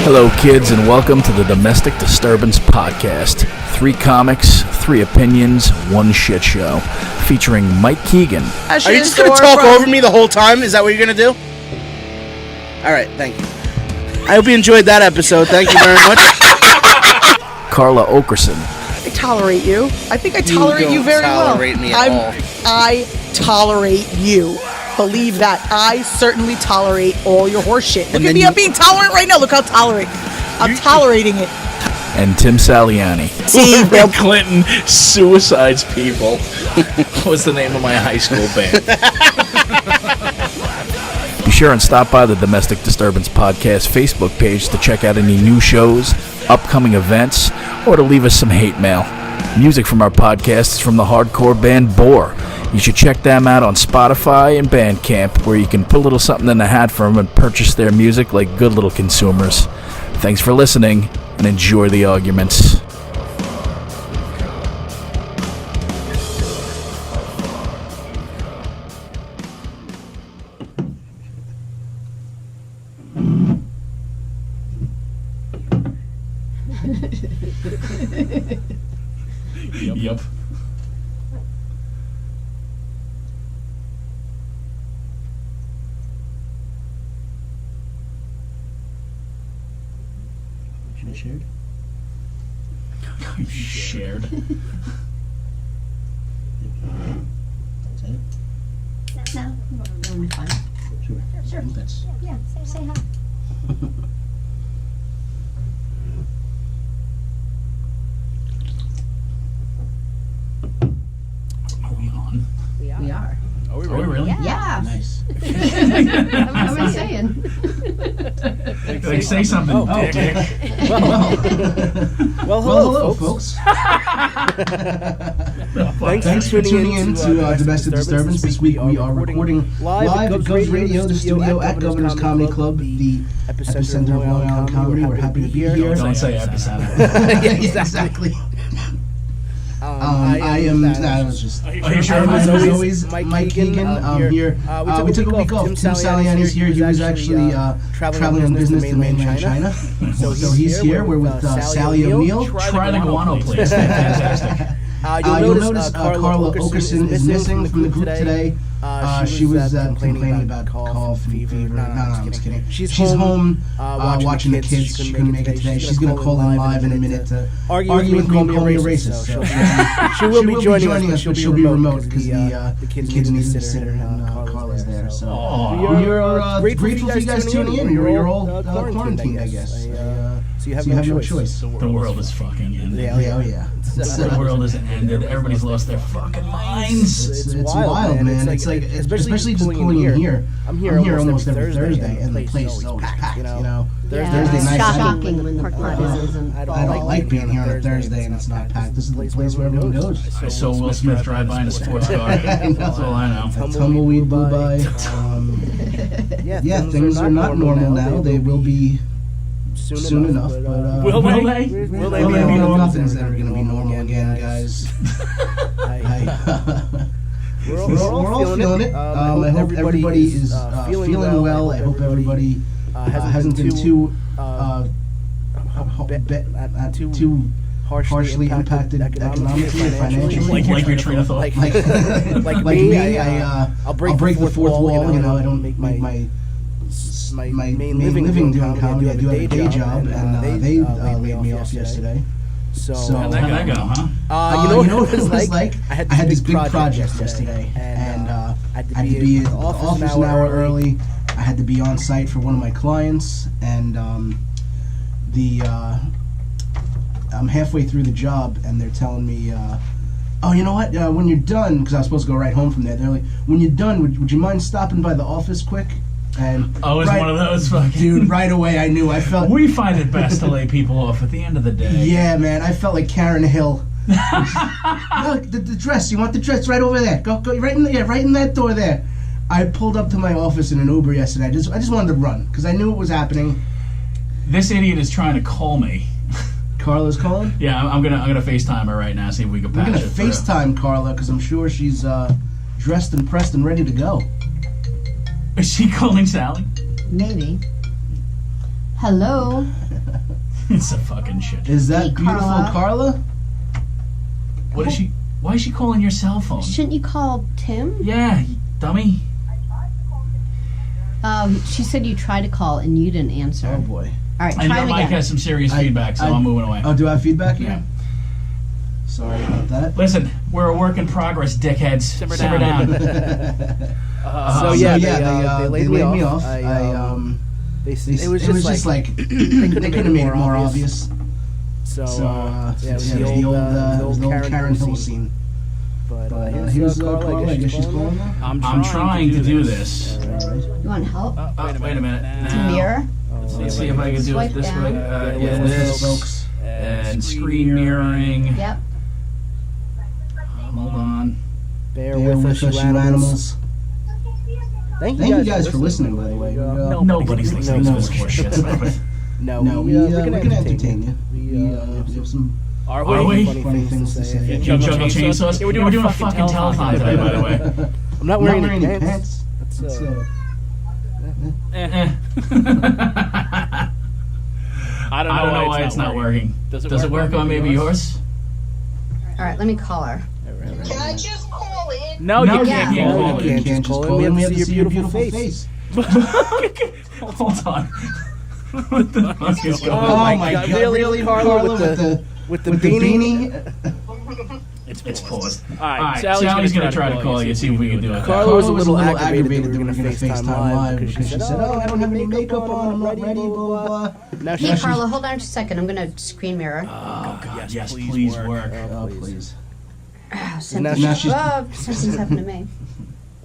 Hello, kids, and welcome to the Domestic Disturbance Podcast. 3 comics, 3 opinions, 1 shit show. Featuring Mike Keegan. Are you just going to talk over me the whole time? Is that what you're going to do? All right, thank you. I hope you enjoyed that episode. Thank you very much. Carla Okerson. I tolerate you. I think I tolerate you very well. You don't tolerate me at all. I tolerate you. Believe that. I certainly tolerate all your horse shit. Look at me, I'm being tolerant right now. Look how tolerant. I'm tolerating it. And Tim Saliani. See, Bill Clinton suicides people. What's the name of my high school band? Be sure and stop by the Domestic Disturbance Podcast Facebook page to check out any new shows, upcoming events, or to leave us some hate mail. Music from our podcast is from the hardcore band Bore. You should check them out on Spotify and Bandcamp, where you can put a little something in the hat for them and purchase their music like good little consumers. Thanks for listening, and enjoy the arguments. Yep. Shared? You shared. Is that it? No, we're fine. Sure. Sure. That's... Yeah, say hi. Are we on? We are. Are we really? Yeah. Nice. What am I saying? Like, say something, dick. Well, hello, folks. Thanks for tuning in to Domestic Disturbance. This week we are recording live at Govs Radio, the studio at Governor's Comedy Club, the epicenter of Long Island comedy. We're happy to be here. Don't say epicenter. Yeah, exactly. I am. I was just. As always, Mike Keegan. Here. We took a week off. Tim Saliani's here. He was actually traveling on business to mainland China. So he's here. We're with Sallie O'Neill. Try the guano, please. Fantastic. You'll notice Carla Okerson is missing from the group today. She was complaining about cough and fever. No, I'm just kidding. She's home watching the kids. She couldn't make it today. She's going to call in live in a minute to argue with me and call me a racist. So she will be joining us, but she'll be remote because the kids need a sitter and Carla's there. So we're grateful for you guys tuning in. You're all quarantined, I guess. So you have no choice. The world is fucking ended. Yeah. The world is ended. Everybody's lost their fucking minds. It's wild, man. It's like, especially just pulling in here. I'm here almost every Thursday, and the place is always packed. You know, Thursday night. Shocking when the parking lot isn't. I don't like being here on a Thursday and it's not packed. This is the place where everyone goes. I saw Will Smith drive by in a sports car. That's all I know. Tumbleweed blew by. Yeah, things are not normal now. They will be soon enough. But will they? Will they be normal? Nothing's ever going to be normal again, guys. We're all feeling it. I hope everybody is feeling well. I hope everybody hasn't been too harshly impacted economically, financially. Like your train of thought. Like me, I'll break the fourth wall. You know, I don't make my main living doing comedy. I do have a day job, and they laid me off yesterday. So how'd that go, huh? You know what it was like? I had this big project yesterday, and I had to be at the office an hour early. I had to be on site for one of my clients, and I'm halfway through the job, and they're telling me, oh, you know what? When you're done, because I was supposed to go right home from there, they're like, when you're done, would you mind stopping by the office quick? And it's one of those fucking... Dude, right away I knew. I felt... We find it best to lay people off at the end of the day. Yeah, man. I felt like Karen Hill. Look, the dress. You want the dress? Right over there. Go right in there. Right in that door there. I pulled up to my office in an Uber yesterday. I just wanted to run because I knew it was happening. This idiot is trying to call me. Carla's calling? Yeah, I'm gonna FaceTime her right now, see if we can patch it. We're gonna FaceTime Carla because I'm sure she's dressed and pressed and ready to go. Is she calling Sallie? Maybe. Hello. It's a fucking shit. Is that beautiful Carla? What is she? Why is she calling your cell phone? Shouldn't you call Tim? Yeah, you dummy. She said you tried to call and you didn't answer. Oh boy. All right, And try your him mic again. has some serious feedback, so I'm moving away. Oh, do I have feedback here? Yeah. Sorry about that. Listen, we're a work in progress, dickheads. Simmer down. They laid me off. It was just like they couldn't have made it more obvious. So it was the old Karen Hill scene. But here's Carla. I guess she's calling now. I'm trying to do this. All right. You want help? Wait a minute. To mirror? Let's see if I can do Swipe it this down. way. This, folks. and screen mirroring. Yep. Hold on. Bear with us, you animals. Thank you guys for listening, by the way. Nobody's listening to this horse shit. No, we're gonna entertain you. We have some Are we? funny things to say. You juggle chainsaws? Yeah, we're doing a fucking telethon today, by the way. I'm not wearing any pants. I don't know why it's not working. Does it work on maybe yours? All right, let me call her. Can I just call in? No, you Yeah. can't call You it. can't just call in. We have to see your beautiful face. Hold on. What the fuck is going on? Oh my God! Really, Carla, with the beanie? It's paused. Alright, Sally's gonna try to call you, see if we can do it. Carla was a little aggravated that we were gonna FaceTime live because she said, "Oh, I don't have any makeup on. I'm not ready." Blah blah blah. Hey, Carla, hold on just a second. I'm going to screen mirror. Oh God, yes, please work. Oh please. Something's happened to me.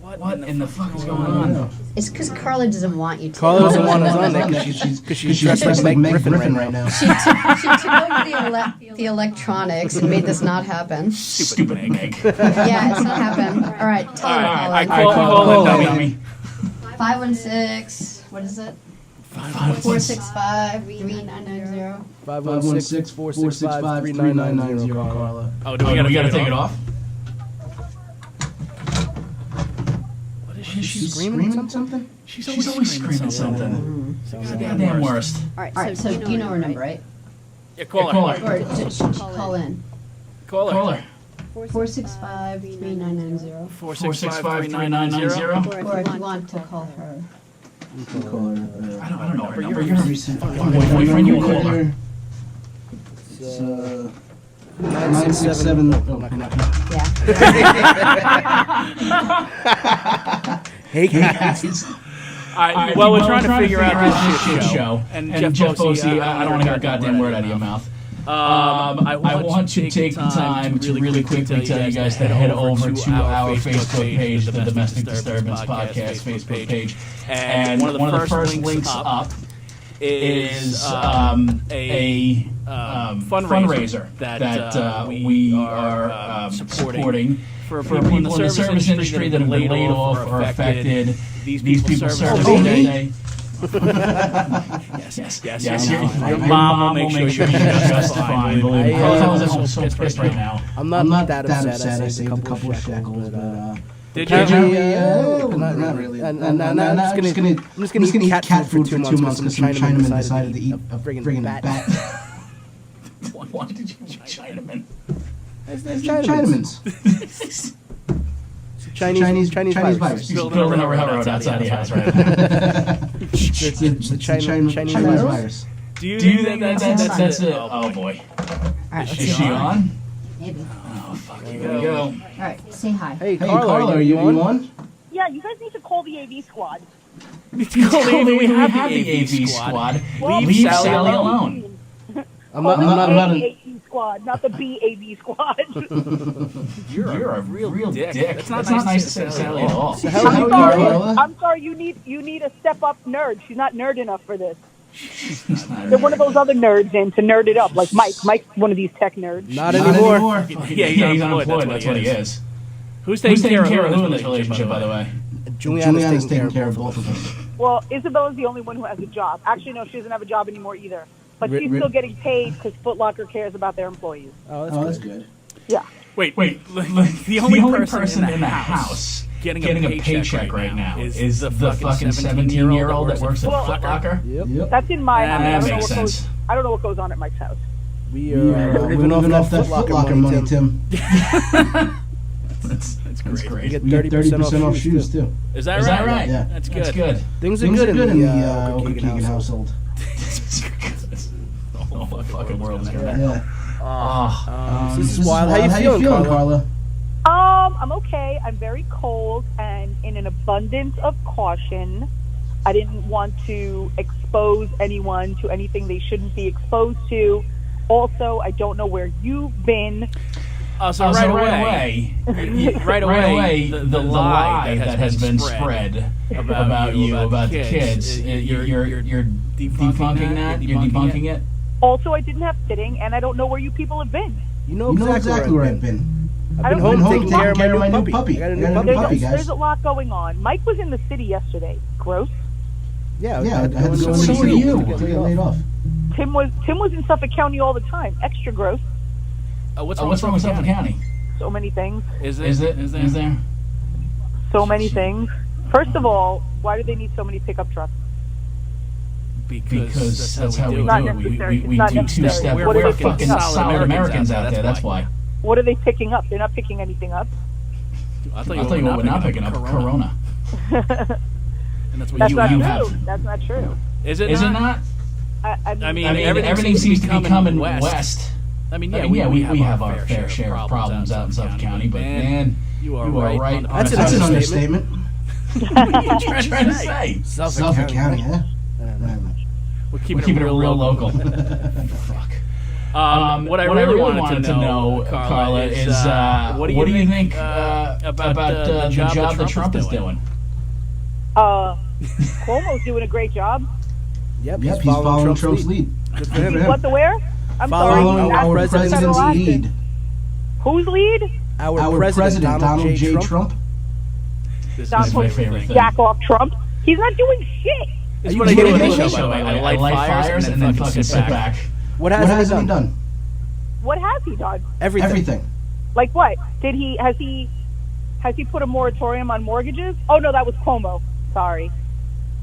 What in the fuck is going on? It's because Carla doesn't want you to. Carla doesn't want us on there because she's dressed like Meg Griffin right now. She took over the electronics and made this not happen. Stupid egg. Yeah, it's not happening. All right, tell her. I call it dummy. 516. What is it? 465-3990. 516-465-3990, Carla. Oh, do we gotta take it off? Is she screaming something? She's always screaming something. Goddamn worst. All right, so you know her number, right? Yeah, call her. Or just call in. Call her. 465-3990. 465-3990. Or if you want to call her. You call her. I don't know her number. You're a recent boyfriend. You call her. It's 967. Yeah. Hey guys. Alright, well, we're trying to figure out this shit show. And Jeff Bosey, I don't want to get a goddamn word out of your mouth. I want to take the time to really quickly tell you guys to head over to our Facebook page, the Domestic Disturbance Podcast Facebook page. And one of the first links up is a fundraiser that we are supporting for people in the service industry that have been laid off or affected. These people serve every day. Yes. Your mom will make sure you're just fine. Believe me. Carla's at home so pissed right now. I'm not that upset. I saved a couple of shekels, but Did you? not really. I'm just gonna eat cat food for 2 months because some Chinaman decided to eat a friggin' bat. Why did you eat Chinaman? Chinamans. Chinese virus. He's building a railroad outside the house right now. It's the Chinese virus. Do you think that's it? Oh boy. All right, Is she on? maybe. Oh fuck, here we go. All right, say hi. Hey Carla, are you on? Yeah, you guys need to call the AV squad. We have the AV squad. Leave Sallie alone. I'm not the AV squad, not the BAV squad. You're a real dick. That's not nice to say to Sallie at all. I'm sorry, you need a step-up nerd. She's not nerd enough for this. They're one of those other nerds in to nerd it up, like Mike. Mike's one of these tech nerds. Not anymore. Yeah, he's unemployed. That's what he is. Who's taking care of who in this relationship, by the way? Juliana's taking care of both of us. Well, Isabella's the only one who has a job. Actually, no, she doesn't have a job anymore either. But she's still getting paid because Foot Locker cares about their employees. Oh, that's good. Yeah. Wait. The only person in the house getting a paycheck right now is the fucking 17-year-old that works at Foot Locker? Yep. That's in my house. That makes sense. I don't know what goes on at Mike's house. We are living off that Foot Locker money, Tim. That's great. You get 30% off shoes too. Is that right? Yeah. That's good. Things are good in the Keegan household. The whole fucking world is right. Yeah. This is wild. How you feeling, Carla? I'm okay. I'm very cold, and in an abundance of caution, I didn't want to expose anyone to anything they shouldn't be exposed to. Also, I don't know where you've been. So right away, the lie that has been spread about you, about the kids, you're debunking that? You're debunking it? Also, I didn't have sitting, and I don't know where you people have been. You know exactly where I've been. I've been home taking care of my new puppy. I got a new puppy, guys. There's a lot going on. Mike was in the city yesterday. Gross. Yeah, I had to go to the city to get laid off. Tim was in Suffolk County all the time. Extra gross. What's wrong with Suffolk County? So many things. Is there? So many things. First of all, why do they need so many pickup trucks? Because that's how we do Not it. necessary. We It's do not two necessary. step. What are We're they fucking picking up? solid Americans out there. That's why. What are they picking up? They're not picking anything up. I'll tell you what we're not picking up. Corona. And that's what That's you not have. true. That's not true. Is it not? I mean, everything seems to be coming west. I mean, we have our fair share of problems out in Suffolk County, but man, you are right. That's an understatement. What are you trying to say? Suffolk County, huh? We're keeping it real local. Fuck. What I really wanted to know, Carla, is what do you think about the job that Trump is doing? Cuomo's doing a great job. Yep, he's following Trump's lead. Good for him. What the where? I'm Following sorry. our president's lead. Whose lead? Our president, Donald J. Trump. This is my favorite thing. Jack off Trump. He's not doing shit. This is what I do on the show. I light fires and then fucking sit back. What hasn't he done? What has he done? Everything. Like what? Has he put a moratorium on mortgages? Oh no, that was Cuomo. Sorry.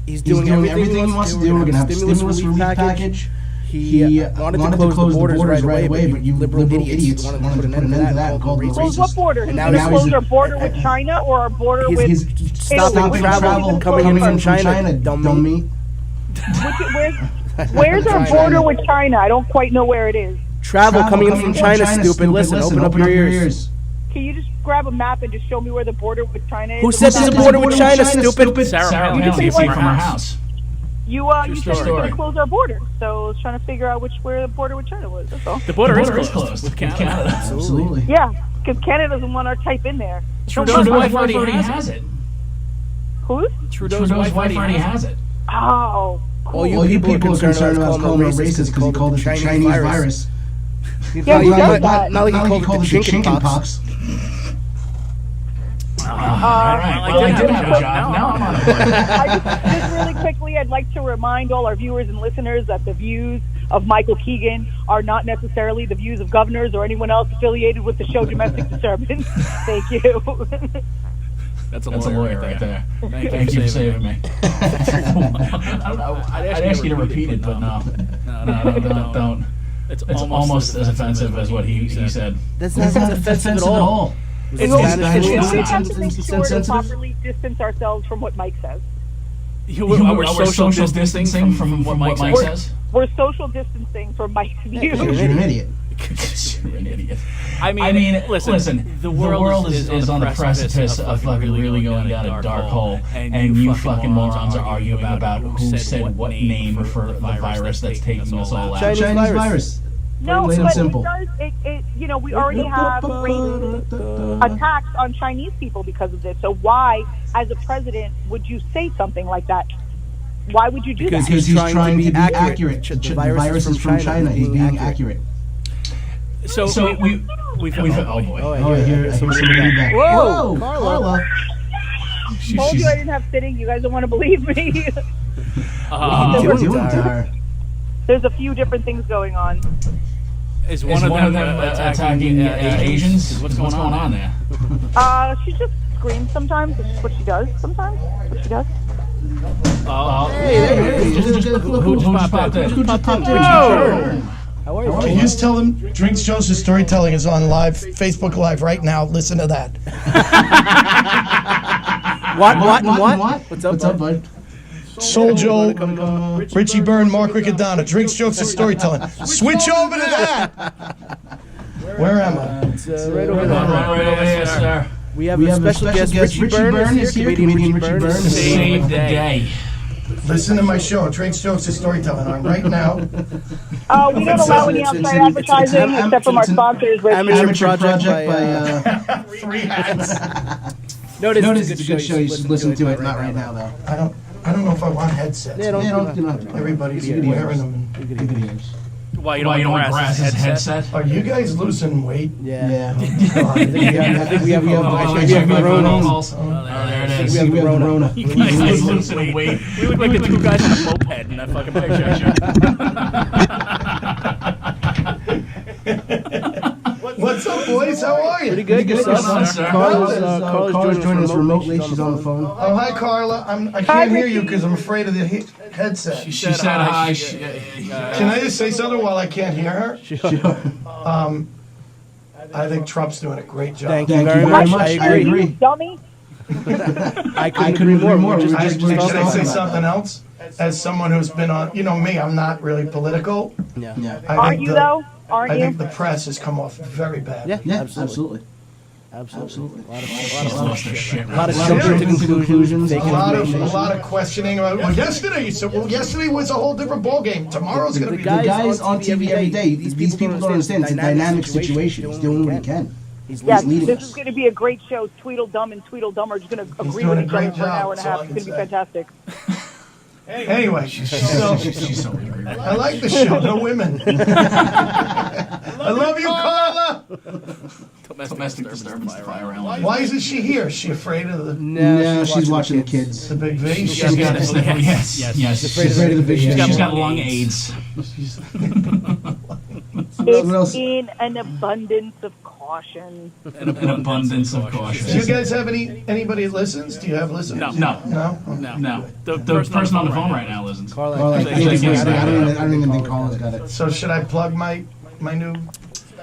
He's doing everything he wants to do. We're going to have a stimulus relief package. He wanted to close the borders right away, but you liberal idiots wanted to put an end to that and called them Close what racist. border? He's going to close our border with China or our border with stopping travel coming in from China, dummy. Where's our border with China? I don't quite know where it is. Travel coming in from China, stupid. Listen, open up your ears. Can you just grab a map and just show me where the border with China is? Who said there's a border with China, stupid? Sarah, you can see it from her house. You said you were going to close our border, so I was trying to figure out where the border with China was. That's all. The border is closed with Canada. Absolutely. Yeah, because Canada doesn't want our type in there. Trudeau's wife already has it. Whose? Trudeau's wife already has it. Oh. All you people are concerned about calling him racist because he called it the Chinese virus. Yeah, he does that. Not like he called it the chicken pox. All right. Well, I did have a job. Now I'm on a break. Just really quickly, I'd like to remind all our viewers and listeners that the views of Michael Keegan are not necessarily the views of governors or anyone else affiliated with the show Domestic Disturbance. Thank you. That's a lawyer right there. Thank you for saving me. I'd ask you to repeat it, but no, don't. It's almost as offensive as what he said. That's not offensive at all. We have to make sure to properly distance ourselves from what Mike says. We're social distancing from what Mike says? We're social distancing from Mike's views. You're an idiot. You're an idiot. I mean, listen. The world is on the precipice of fucking really going down a dark hole, and you fucking morons are arguing about who said what name for the virus that's taking us all out. Chinese virus. No, Plain and but simple. We already have attacks on Chinese people because of this. So why, as a president, would you say something like that? Why would you do that? Because he's trying to be accurate. The virus is from China. He's being accurate. So we oh boy. Oh, I hear somebody back. Whoa, Carla. Told you I didn't have sitting. You guys don't want to believe me. What are you doing to her? There's a few different things going on. Is one of them attacking Asians? What's going on there? She just screams sometimes. It's just what she does sometimes. What she does. Hey, there he is. Who just popped in? Who just popped in? How are you? Can you just tell them Drinks, Jokes, and Storytelling is on live, Facebook Live right now. Listen to that. What? What's up, bud? Soul Joe, Richie Byrne, Mark Riccadonna, Drinks, Jokes, and Storytelling. Switch over to that. Where am I? It's right over there. Right over here, sir. We have a special guest. Richie Byrne is here. Comedian Richie Byrne. Save the day. Listen to my show, Drinks, Jokes, and Storytelling, on right now. We don't allow any outside advertising except from our sponsors. Amateur project by Free hats. Notice it's a good show. You should listen to it. Not right now, though. I don't know if I want headsets. Yeah, don't Everybody's wearing them. Why you don't want Brass's headset? Are you guys losing weight? Yeah. Oh, I think we have Corona. There it is. We have Corona. You guys losing weight. We look like the two guys on a moped in that fucking picture. What's up, boys? How are you? Pretty good. Carla's Carla's joining us remotely. She's on the phone. Oh, hi, Carla. I can't hear you because I'm afraid of the headset. She said hi. Can I just say something while I can't hear her? Sure. I think Trump's doing a great job. Thank you very much. I agree. Dummy. I couldn't agree more. Can I say something else? As someone who's been on, you know me, I'm not really political. Yeah. Are you, though? Aren't I you? think the press has come off very bad. Yeah, absolutely. A lot of Yeah. jumping to conclusions. A lot of questioning about. Well, yesterday you said. Well, yesterday was a whole different ball game. Tomorrow's going to be. The guy's on TV every day. These people don't understand. It's a dynamic situation. He's doing what he can. Yes, this is going to be a great show. Tweedledum and Tweedledum are just going to agree with each other for an hour and a half. It's going to be fantastic. Anyway, she's so weird. I like the show. No women. I love you, Carla. Domestic disturbance fire alarm. Why isn't she here? Is she afraid of the No, she's watching the kids. the big V? She's got yes. She's afraid of the vision. She's got lung AIDS. It's in an abundance of caution. An abundance of caution. Do you guys have anybody that listens? Do you have listeners? No. No? The person on the phone right now listens. Carla, I don't even think Carla's got it. So should I plug my new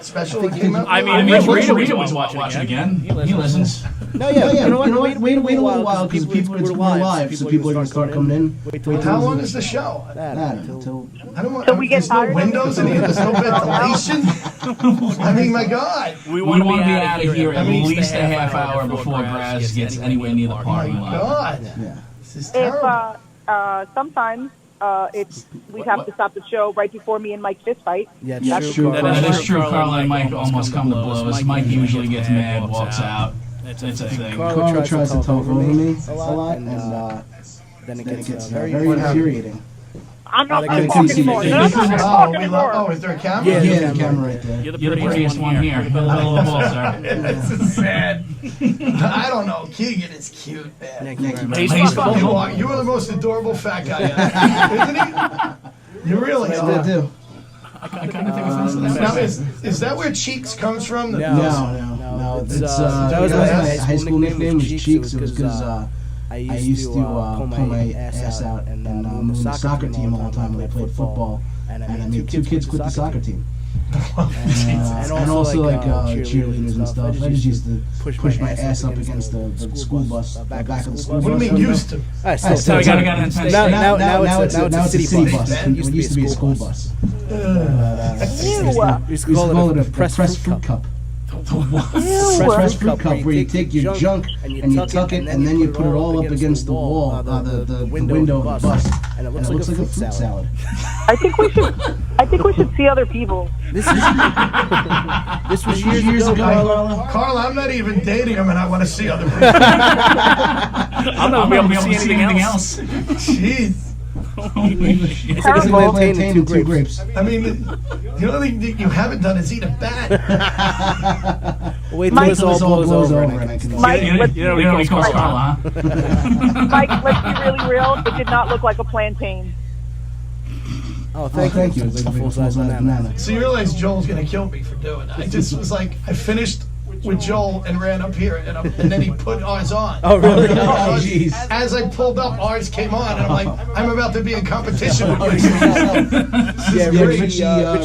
special that came out? I mean, if Rita wants to watch it again, he listens. No, yeah. You know what? Wait a little while because people are live, so people are going to start coming in. How long is the show? I don't know. I don't want. Till we get there's no tired of windows in here. There's no ventilation. I mean, my God. We want to be out of here at least a half hour before Braz gets anywhere near the My parking lot. God. Yeah. This is terrible. Sometimes we'd have to stop the show right before me and Mike fist fight. Yeah, That's true. That is true. Carla and Mike almost come to blows. Mike usually gets mad, walks out. It's a thing. Carla tries to talk over me a lot, and then it then it gets gets very very infuriating. I'm not I going to couldn't talk see anymore. the No, I'm not going to talk anymore. Oh, is there a camera? Yeah. Yeah, the camera right there. You're the prettiest one here. Put a little ball, sir. This is sad. I don't know. Keegan is cute, man. Thank you very much. He's fucking You are the most adorable fat guy ever. Isn't he? You really I are. do. I kind of think it's Now, is that where Cheeks comes from? No. No. It's that was my my high school nickname was Cheeks. It was because because I used to pull my ass out and move the soccer team all the time when I played football. And I made two kids quit the soccer team. And also like cheerleaders and stuff. I just used to push my ass up against the school bus, back of the school bus. What do you mean used to? So we gotta get an intense. Now it's a city bus. It used to be a school bus. Ew. We used to call it a press fruit cup. Press fruit cup where you take your junk and you tuck it and then you put it all up against the wall, the window of the bus, and it looks like a fruit salad. I think we should see other people. This was years ago. Carla, I'm not even dating him and I want to see other people. I'm not gonna be able to see anything else. Jeez. It's like a plantain and two grapes. I mean, the only thing that you haven't done is eat a bat. Wait till this all blows over. and I can. Mike, let's You know what he calls Carla, huh? Mike, let's be really real. It did not look like a plantain. Oh, Thank you. It's like a full-size banana. So you realize Joel's going to kill me for doing that. I just was like, I finished with Joel and ran up here, and then he put ours on. Oh, really? Oh, jeez. As I pulled up, ours came on, and I'm like, I'm about to be in competition with Richie.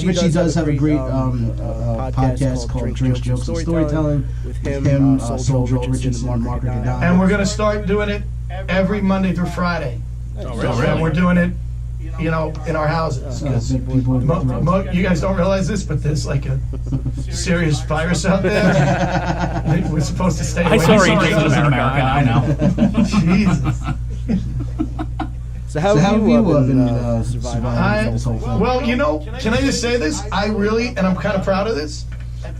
Richie does have a great podcast called Drinks, Jokes, and Storytelling with him, Sill, Joel Richardson, and Mark Riccadonna. And we're going to start doing it every Monday through Friday. Oh, really? And we're doing it, in our houses. You guys don't realize this, but there's like a serious virus out there. We're supposed to stay away. I saw Rangers in America. I know. Jesus. So how have you been surviving this whole thing? Well, can I just say this? And I'm kind of proud of this.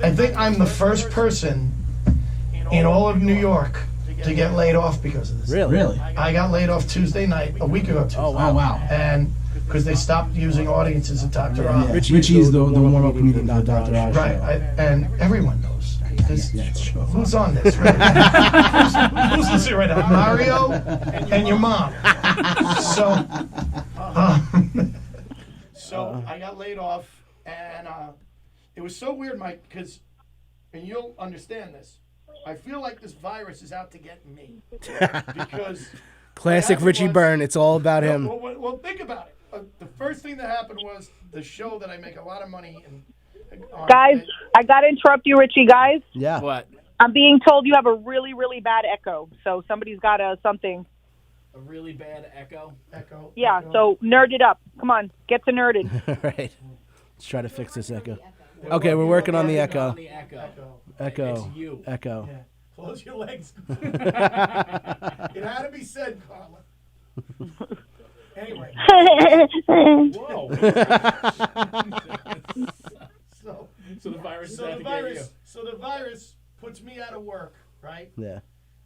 I think I'm the first person in all of New York to get laid off because of this. Really? I got laid off Tuesday night, a week ago. Oh, wow. And because they stopped using audiences at Dr. Oz. Richie's the warm-up comedian for Dr. Oz. Right, and everyone knows. Who's on this? Right? who's listening right now? Mario and your mom. So I got laid off, and it was so weird, Mike, because, and you'll understand this, I feel like this virus is out to get me. Because Classic Richie Byrne. It's all about him. Well, think about it. The first thing that happened was the show that I make a lot of money in. Guys, I got to interrupt you, Richie, guys. Yeah. What? I'm being told you have a really, really bad echo. So somebody's got something. A really bad echo? Yeah, so nerd it up. Come on, get to nerded. All right. Let's try to fix this echo. Okay, we're working on the echo. Echo. It's you. Echo. Yeah. Close your legs. It had to be said, Carla. Anyway. Whoa. So the virus is out to get you. So the virus puts me out of work, right? Yeah.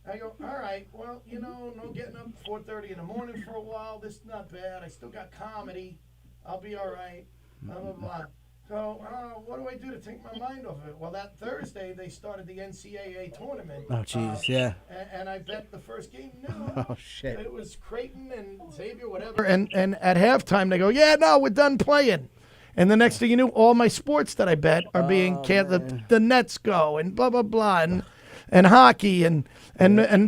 I go, all right, well, no getting up at 4:30 in the morning for a while. This is not bad. I still got comedy. I'll be all right. Blah, blah, blah. So what do I do to take my mind off of it? Well, that Thursday, they started the NCAA tournament. Oh, jeez, yeah. And I bet the first game, no. Oh, shit. It was Creighton and Xavier, whatever. And at halftime, they go, yeah, no, we're done playing. And the next thing you knew, all my sports that I bet are being canceled. The Nets go and blah, blah, blah. And hockey and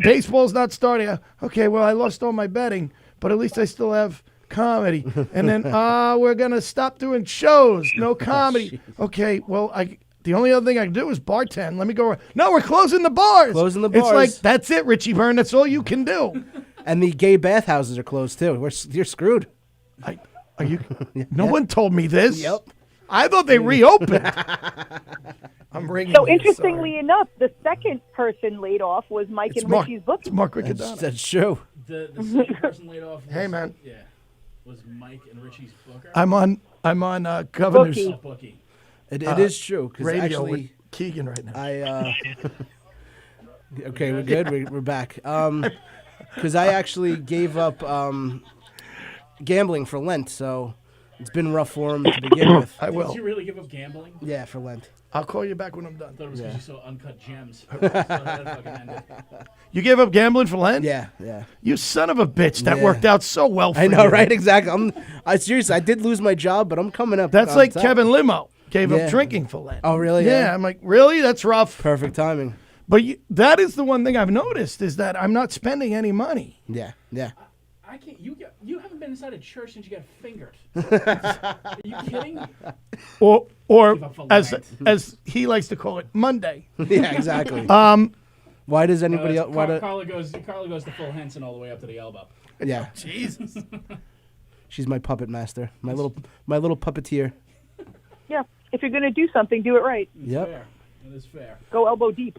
baseball's not starting. Okay, well, I lost all my betting, but at least I still have comedy. And then we're gonna stop doing shows. No comedy. Okay, well, the only other thing I can do is bartend. Let me go. No, we're closing the bars. Closing the bars. It's like, that's it, Richie Byrne. That's all you can do. And the gay bathhouses are closed too. You're screwed. Are you? No one told me this. Yep. I thought they reopened. I'm ringing. So interestingly enough, the second person laid off was Mike and Richie's bookie. It's Mark Riccadonna. That's true. The second person laid off was, Hey, man. Yeah. Was Mike and Richie's booker? I'm on Governor's Bookie. It is true. radio actually, with Keegan right now. Okay, we're good. We're back. Because I actually gave up gambling for Lent, so it's been rough for him to begin with. I will. Did you really give up gambling? Yeah, for Lent. I'll call you back when I'm done. I thought it was because you saw Uncut Gems. So that fucking ended. You gave up gambling for Lent? Yeah. You son of a bitch. That Yeah. worked out so well for you. I know, right? Exactly. Seriously, I did lose my job, but I'm coming up. That's on like top. Kevin Limo gave Yeah. up drinking for Lent. Oh, really? Yeah. I'm like, really? That's rough. Perfect timing. But that is the one thing I've noticed is that I'm not spending any money. Yeah. I can't. You haven't been inside a church since you got fingered. Are you kidding? Or Give up for as he likes to call it, Monday. Yeah, exactly. Why does anybody else? Carla goes to full Henson all the way up to the elbow. Yeah. Jesus. She's my puppet master. My little puppeteer. Yeah, if you're going to do something, do it right. Yep. Fair. That is fair. Go elbow deep.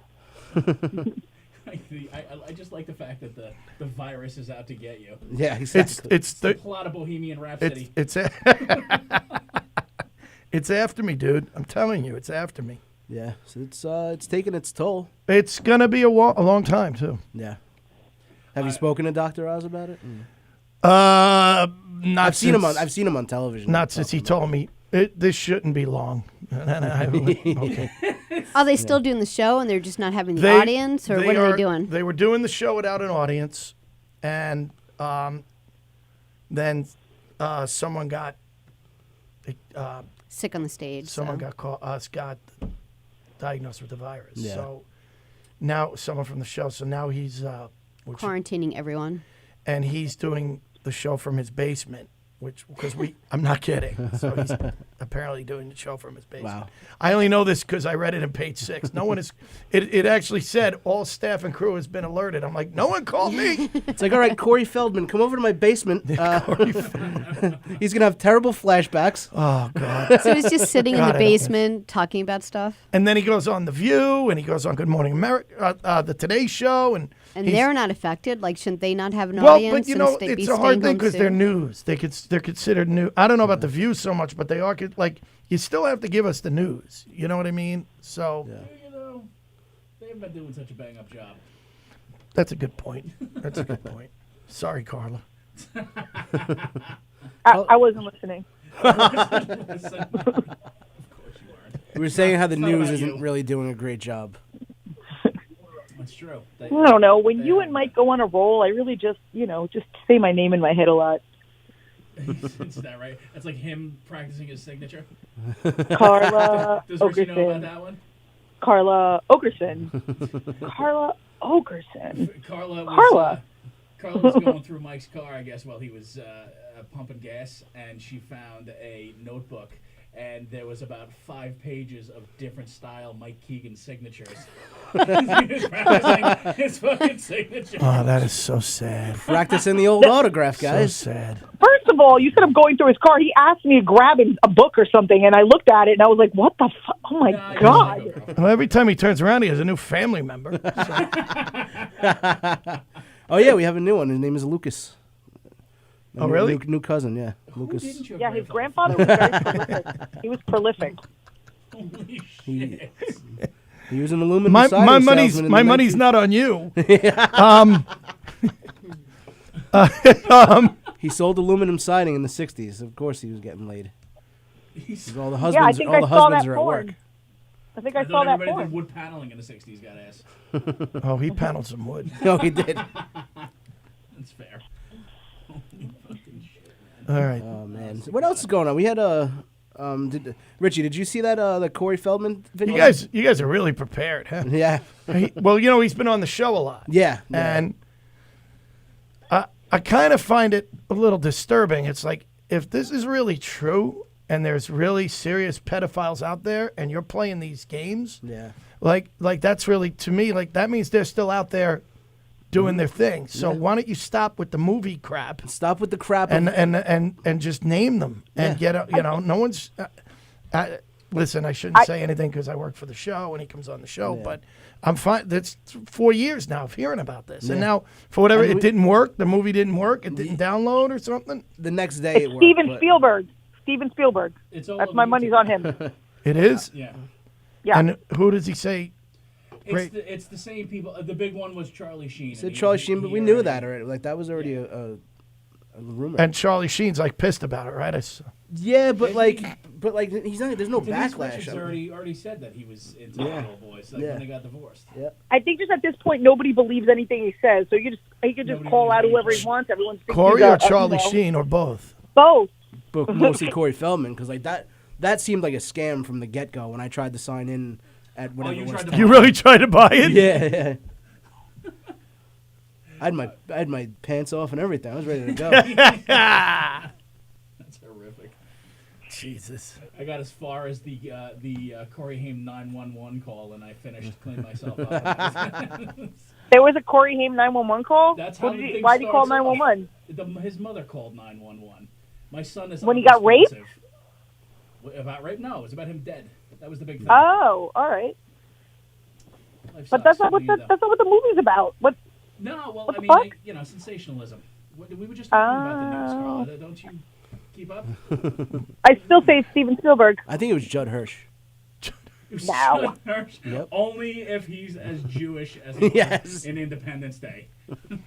I just like the fact that the virus is out to get you. Yeah, exactly. It's the Plot of Bohemian Rhapsody. it's after me, dude. I'm telling you, it's after me. Yeah, so it's taking its toll. It's gonna be a long time too. Yeah. Have you spoken to Dr. Oz about it? Not I've seen him on television. Not since he told me this shouldn't be long. Okay. Are they still doing the show and they're just not having the audience, or what are they doing? They were doing the show without an audience, and then someone got Sick on the stage. got diagnosed with the virus. Yeah. So now someone from the show. So now he's Quarantining everyone. and he's doing the show from his basement, I'm not kidding. So he's apparently doing the show from his basement. Wow. I only know this because I read it in page 6. No one is. It actually said all staff and crew has been alerted. I'm like, no one called me. It's like, all right, Corey Feldman, come over to my basement. He's gonna have terrible flashbacks. Oh God. So he's just sitting in God, the I don't basement talking about stuff. And then he goes on The View, and he goes on Good Morning America, the Today Show, and he's- they're not affected. Like, shouldn't they not have an well, audience? but you know, and be it's a hard staying thing home because too? they're news. They're considered new. I don't know about The View so much, but they are like you still have to give us the news. You know what I mean? So You know, they haven't been doing such a bang-up job. that's a good point. That's a good point. Sorry, Carla. I wasn't listening. We were saying how the not news about isn't you. really doing a great job. That's true. I don't know. When you and Mike go on a roll, I really just say my name in my head a lot. Is that right? That's like him practicing his signature. Carla Does Richie know about Okerson. that one? Carla Okerson. Carla Okerson. Carla was going through Mike's car, I guess, while he was pumping gas, and she found a notebook, and there was about 5 pages of different style Mike Keegan signatures. He was practicing his fucking signature. Oh, that is so sad. Practicing the old autograph, guys. So sad. First of all, you said I'm going through his car. He asked me to grab a book or something, and I looked at it, and I was like, what the fuck? Oh, my Nah, God. Well, every time he turns around, he has a new family member. So. Oh yeah, we have a new one. His name is Lucas. Oh, really? New cousin, yeah. Lucas. Didn't your Yeah, his grandfather grandfather was very prolific. He was prolific. Holy He- shit. He was an aluminum my siding money's salesman in my the money's 19 not on you. He sold aluminum siding in the 60s. Of course he was getting laid. 'Cause all the Yeah, I husbands, think all I the saw husbands that are at work. porn. I think I I saw thought that everybody did porn. wood paneling in the 60s, got ass. Oh, he paneled some wood. No, he did. That's fair. All right. Oh man, what else is going on? We had a Richie. Did you see that the Corey Feldman video? You guys are really prepared, huh? Yeah, Well, you know, he's been on the show a lot. yeah. And I kind of find it a little disturbing. It's like, if this is really true and there's really serious pedophiles out there and you're playing these games, Yeah. like that's really, to me, like that means they're still out there doing their thing. So why don't you stop with the movie crap Stop with the crap. and just name them and Yeah. get, no one's, listen, I shouldn't say anything because I work for the show and he comes on the show, but I'm fine. That's 4 years now of hearing about this. And now, for whatever, it didn't work. The movie didn't work. It didn't download or something. the next day it worked. Steven but- Spielberg. Steven Spielberg. It's all That's over my money's YouTube. on him. It is? Yeah. Yeah. And who does he say? Great. It's the same people. The big one was Charlie Sheen. Said and Charlie he- Sheen, but he we knew already- that already. Like that was already a rumor. And Charlie Sheen's like pissed about it, right? yeah, but like he's not. There's no Denise backlash. Richards already said that he was into Yeah. Little Boys, like Yeah. when they got divorced. I think just at this point, nobody believes anything he says. So he could just Nobody call out believes whoever he anything. wants. Everyone's Corey or Charlie Sheen or both? Both. But mostly Corey Feldman, because like that seemed like a scam from the get go when I tried to sign in at whatever you it was. tried to You really tried to buy it? Yeah. I had my pants off and everything. I was ready to go. That's horrific. Jesus. I got as far as the Corey Haim 911 call, and I finished cleaning myself up. There was a Corey Haim 911 call? That's how What the did thing why did he call starts off. 911? His mother called 911. My son is When he got raped? unresponsive. About rape? No, it was about him dead. That was the big thing. Oh, all right. Life But that's sucks. not What do you that's not what the movie's about. What? No, well, What I the mean, fuck? like, sensationalism. We were just talking about the news, Carla. Don't you keep up? I still say Steven Spielberg. I think it was Judd Hirsch. No. Yep. Only if he's as Jewish as he Yes. was in Independence Day. You're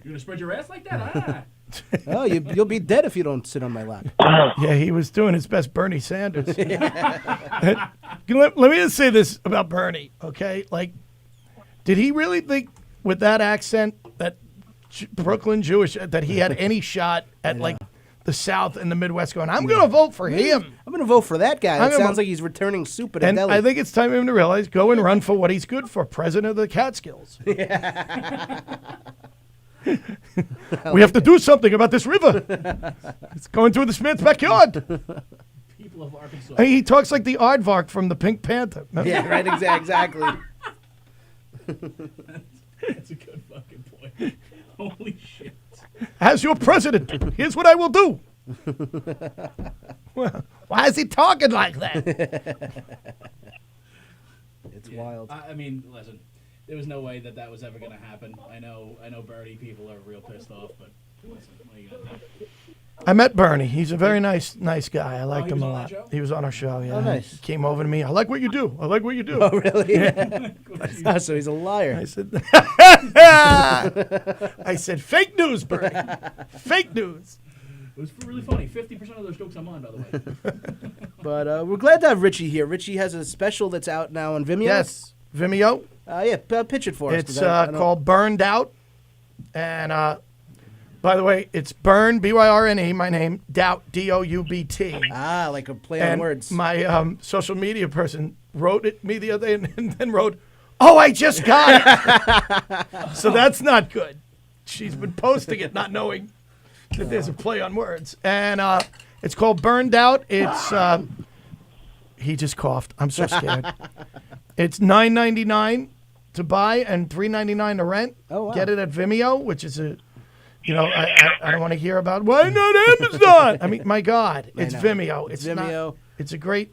gonna spread your ass like that? Ah. Oh, you'll be dead if you don't sit on my lap. Yeah, he was doing his best Bernie Sanders. let me just say this about Bernie, okay? Like, did he really think with that accent, that Brooklyn Jewish, that he had any shot at, like, the South and the Midwest going, I'm going to vote for him. I'm going to vote for that guy. I'm That gonna sounds vote- like he's returning soup at a And deli. I think it's time for him to realize, go and run for what he's good for, president of the Catskills. We have to do something about this river. It's going through this man's backyard. People of Arkansas. I mean, he talks like the aardvark from the Pink Panther. Yeah, right, exactly. That's a good fucking point. Holy shit. As your president, here's what I will do. Well, why is he talking like that? It's wild. I mean, listen, there was no way that was ever going to happen. I know Bernie people are real pissed off, but listen, what are you going to do? I met Bernie. He's a very nice guy. I liked he him was a on lot. that show? He was on our show, yeah. Oh, nice. He came over to me. I like what you do. I like what you do. Oh, really? Oh, so he's a liar. I said, I said, fake news, Bernie. Fake news. It was really funny. 50% of those jokes are mine, by the way. But we're glad to have Richie here. Richie has a special that's out now on Vimeo. Yes, Vimeo. Pitch it for us. It's called Burned Out. And by the way, it's Burn, B-Y-R-N-E, my name, Doubt, D-O-U-B-T. Ah, like a play on And words. my social media person wrote it me the other day and then wrote, "Oh, I just got it." So that's not good. She's been posting it not knowing that there's a play on words. And it's called Burned Out. It's he just coughed. I'm so scared. It's $9.99 to buy and $3.99 to rent. Oh, wow. Get it at Vimeo, which is a I don't want to hear about why not Amazon. I mean, my God, it's know. Vimeo. It's It's Vimeo. It's a great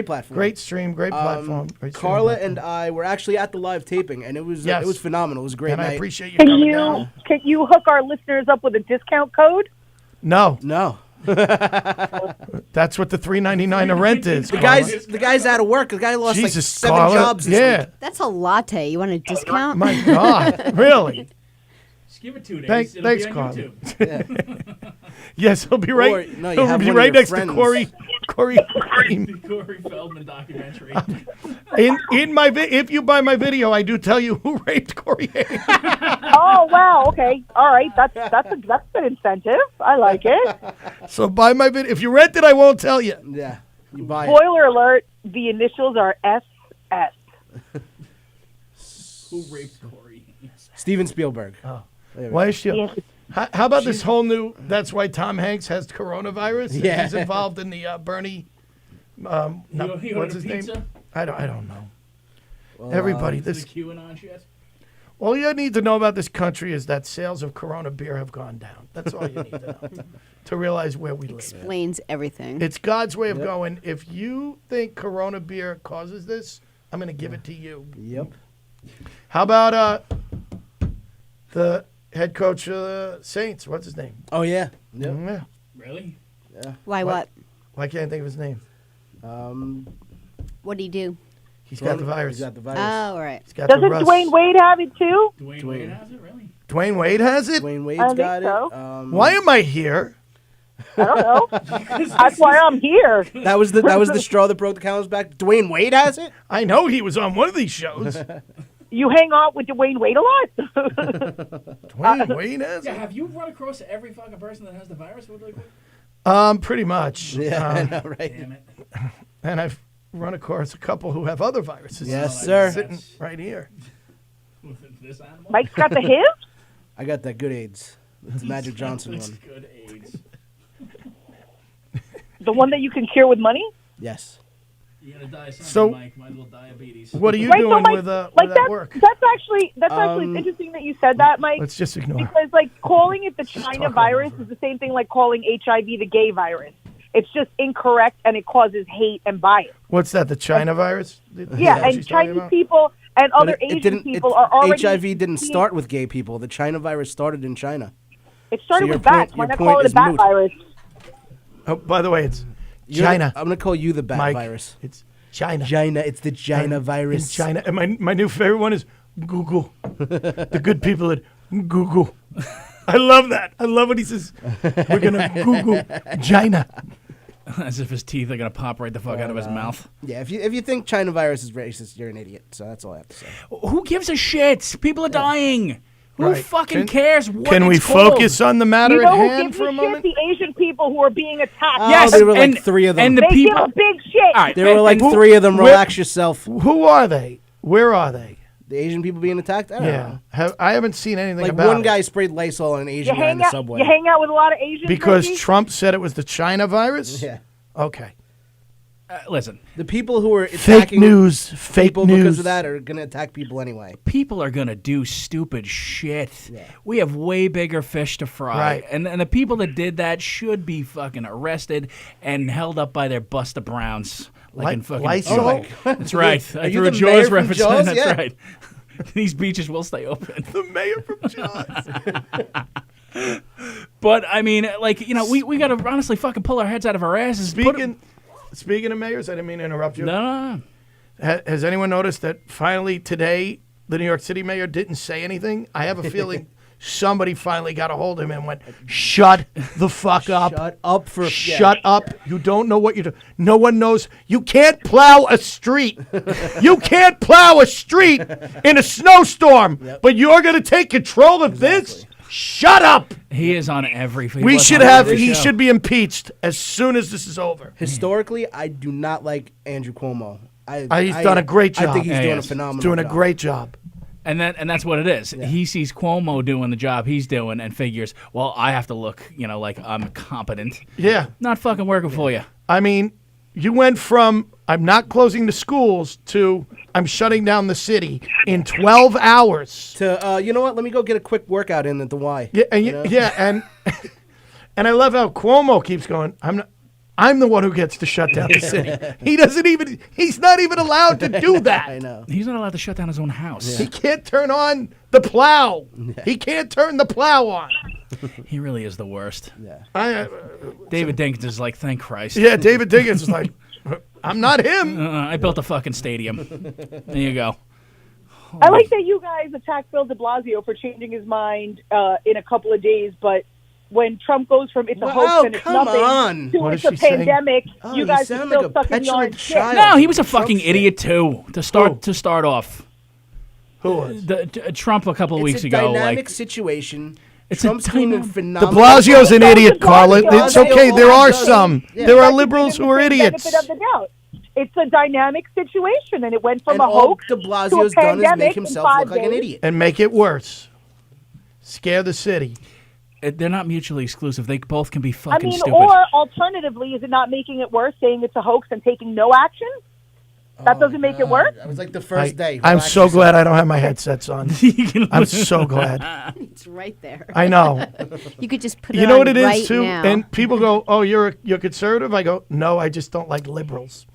platform. Great stream, great platform. Great stream Carla platform. and I were actually at the live taping, and it was Yes. it was phenomenal. It was a great And night. I appreciate you Can coming you down. can you hook our listeners up with a discount code? No, No, that's what the $3.99 to rent is. the guy's out of work. The guy lost Jesus, like 7 Carla. jobs this Yeah, week. That's a latte. You want a discount? my God, really? Just give it 2 days. Thanks, It'll be on Carla. YouTube. Yes, he'll be right. Or, no, you he'll have be one of right your next friends. to Corey. Corey. The Corey Feldman documentary. In my if you buy my video, I do tell you who raped Corey Haim. Oh wow, okay, all right, that's a good incentive. I like it. So buy my video. If you rent it, I won't tell you. Yeah, you buy it. Spoiler alert: the initials are SS. Who raped Corey? Steven Spielberg. Oh. Why is she? Yes. How about this whole new? That's why Tom Hanks has coronavirus. and Yeah. he's involved in the Bernie. No, He what's ordered his pizza? name? I don't know. Everybody, The this QAnon shit? all you need to know about this country is that sales of Corona beer have gone down. That's all you need to know to realize where we live. Explains everything. It's God's way of going. If you think Corona beer causes this, I'm going to give it to you. Yep. How about the head coach of the Saints? What's his name? Oh yeah. Yep. Yeah. Really? Why what? Why can't I think of his name? What do you do? He's got the virus. He's got the virus. Oh, all right. He's got Doesn't the rust. Dwayne Wade have it too? Dwayne Wade has it, really? Dwayne Wade has it? Dwayne I Wade's don't got think it. Why am I here? I don't know. That's why I'm here. That was the straw that broke the camel's back. Dwayne Wade has it. I know he was on one of these shows. You hang out with Dwayne Wade a lot. Dwayne Wade has Yeah, it? have you run across every fucking person that has the virus? Really quick? Pretty much. Yeah, I know, right? Damn it. And I've run across a couple who have other viruses. Yes, sir. Sitting right here. With this animal? Mike's got the HIV. I got that good AIDS. It's the Magic Johnson It's one. good AIDS. The one that you can cure with money. Yes. You're gonna die someday, So- Mike. My little diabetes. What are you Right, so doing Mike, with like that that's, work? that's actually interesting that you said that, Mike. Let's just ignore. Because like calling it the China talk virus over is the same thing like calling HIV the gay virus. It's just incorrect and it causes hate and bias. What's that? The China virus? Is Yeah, that what and she's talking Chinese about? people and other But Asian people are already. HIV didn't start with gay people. The China virus started in China. It started So your with bats. point- Why your not point call it a is bat moot. virus? Oh, by the way, it's You're- China. I'm gonna call you the bat Mike, virus. it's China. China. It's the China virus. In China. And my new favorite one is Google. The good people at Google. I love that. I love when he says, we're going to Google China. As if his teeth are going to pop right the fuck out of his mouth. Yeah, if you think China virus is racist, you're an idiot. So that's all I have to say. Who gives a shit? People are dying. Who fucking cares what Can we it's called? focus on the matter You at know who hand gives for a a shit? moment? The Asian people who are being attacked. Yes, there were like and 3 of them. And the They people. give a big shit. All right, There were like 3 of them. Relax yourself. Who are they? Where are they? The Asian people being attacked? I don't know. I haven't seen anything Like about one it. guy sprayed Lysol on an Asian guy in the subway. You hang out with a lot of Asians. Because Ricky? Trump said it was the China virus? Yeah. Okay. Listen, The people who are Fake attacking news. Fake people news. because of that are going to attack people anyway. people are gonna do stupid shit. We have way bigger fish to fry, Right. and the people that did that should be fucking arrested and held up by their Buster Browns. Like in fucking Lysol? Oh my God. That's right. Are I you threw a the Jaws mayor from reference. Jaws? That's Yeah. right. These beaches will stay open. The mayor from Jaws. But I mean, like, you know, we got to honestly fucking pull our heads out of our asses. Speaking of mayors, I didn't mean to interrupt you. No. Has anyone noticed that finally today the New York City mayor didn't say anything? I have a feeling somebody finally got a hold of him and went, "Shut the fuck up! Shut up for Shut up! You don't know what you're doing. No one knows. You can't plow a street. You can't plow a street in a snowstorm. But you're going to take control of this? Shut up!" He is on every. He should be impeached as soon as this is over. Historically, I do not like Andrew Cuomo. He's done a great job. I think he's doing a yes. phenomenal Doing a job. great job. And that's what it is. He sees Cuomo doing the job he's doing and figures, well, I have to look, you know, like I'm competent. Yeah. Not fucking working for you. I mean, you went from I'm not closing the schools to I'm shutting down the city in 12 hours. To you know what? Let me go get a quick workout in at the Y. Yeah, and You know? and I love how Cuomo keeps going. I'm the one who gets to shut down the city. He's not even allowed to do that. I know. He's not allowed to shut down his own house. He can't turn on the plow. He can't turn the plow on. He really is the worst. Yeah. David Dinkins is like, thank Christ. Yeah, David Dinkins is like, I'm not him. I built a fucking stadium. There you go. I like that you guys attacked Bill de Blasio for changing his mind in a couple of days, but when Trump goes from it's a hoax and it's nothing to What it's is a she saying? pandemic, Oh, you you guys are sound still like a stuck in the petulant orange shit. child. No, he was a fucking Trump's idiot too. To start off, Who was? Trump a couple of weeks It's a ago. dynamic Like, situation. It's Trump's a doing a dynamic. De phenomenal. Blasio's an idiot, Carla. Blasio It's okay. is There are also- some. Yeah. There are That's liberals the who are idiots. benefit of the doubt. It's a dynamic situation, and it went from And a all hoax de to a Blasio's done is pandemic make in himself 5 look like an days. idiot. And make it worse. Scare the city. they're not mutually exclusive. They both can be I fucking mean, stupid. or alternatively, is it not making it worse saying it's a hoax and taking no action? That doesn't make it worse. That was like the first day. I'm Relax so yourself. glad I don't have my headsets on. I'm so glad. It's right there. I know. You could just put it You know on what it is right too? now. And people go, "Oh, you're conservative?" I go, "No, I just don't like liberals."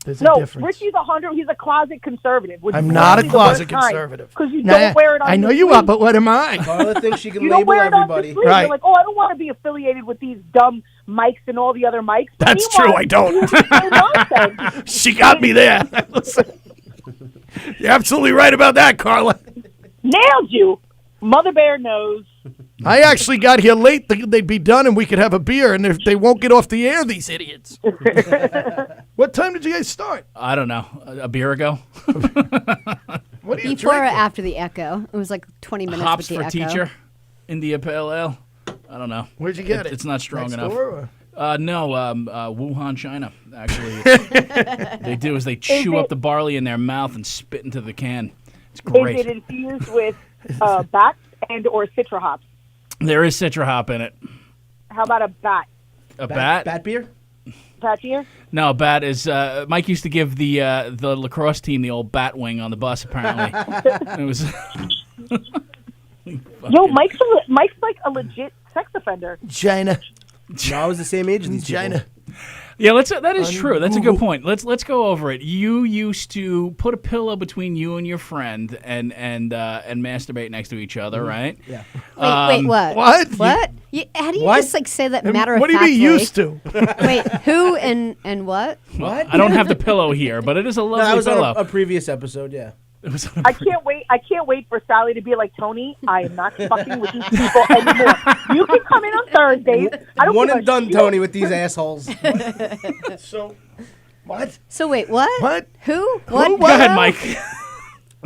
There's a No, difference. Richie's he's a closet conservative. which I'm is not a really the closet worst kind, conservative. because you Nah, don't wear it on I know your you are, sleeve. but what am I? Carla thinks she can You don't label wear it on everybody. your sleeve. Right. You're like, oh, I don't want to be affiliated with these dumb mics and all the other mics. But That's true, meanwhile, I don't. you say nonsense. She got me there. Listen, you're absolutely right about that, Carla. Nailed you. Mother Bear knows. I actually got here late. Thinking they'd be done and we could have a beer, and they won't get off the air, these idiots. What time did you guys start? I don't know. A beer ago? What are you Before or drinking? after the echo? It was like 20 minutes Hops with the for echo. teacher. India Pale Ale. I don't know. Where'd you get it? It's not strong Next enough. door, No, Wuhan, China. Actually, they do is they chew up the barley in their mouth and spit into the can. It's great. Is it infused with bats and or citra hops? There is citra hop in it. How about a bat? A bat? Bat beer? Bat beer? No, bat is. Mike used to give the lacrosse team the old bat wing on the bus. Apparently, it was. Yo, Mike's like a legit sex offender. China. No, I was the same age as these China. people. Yeah, that is true. That's a good point. Let's go over it. You used to put a pillow between you and your friend and masturbate next to each other, right? Yeah. Wait, what? What? What? How do you What? just like say that matter of What do you factly? mean used to? Wait, who and what? What? I don't have the pillow here, but it is a No, lovely that was pillow. on a previous episode, yeah. It was on I can't wait for Sallie to be like, Tony, I am not fucking with these people anymore. You can come in on Thursdays. I don't One give and a done, shit. Tony, with these assholes. So, what? So wait, what? What? Who? What? Go ahead, Mike.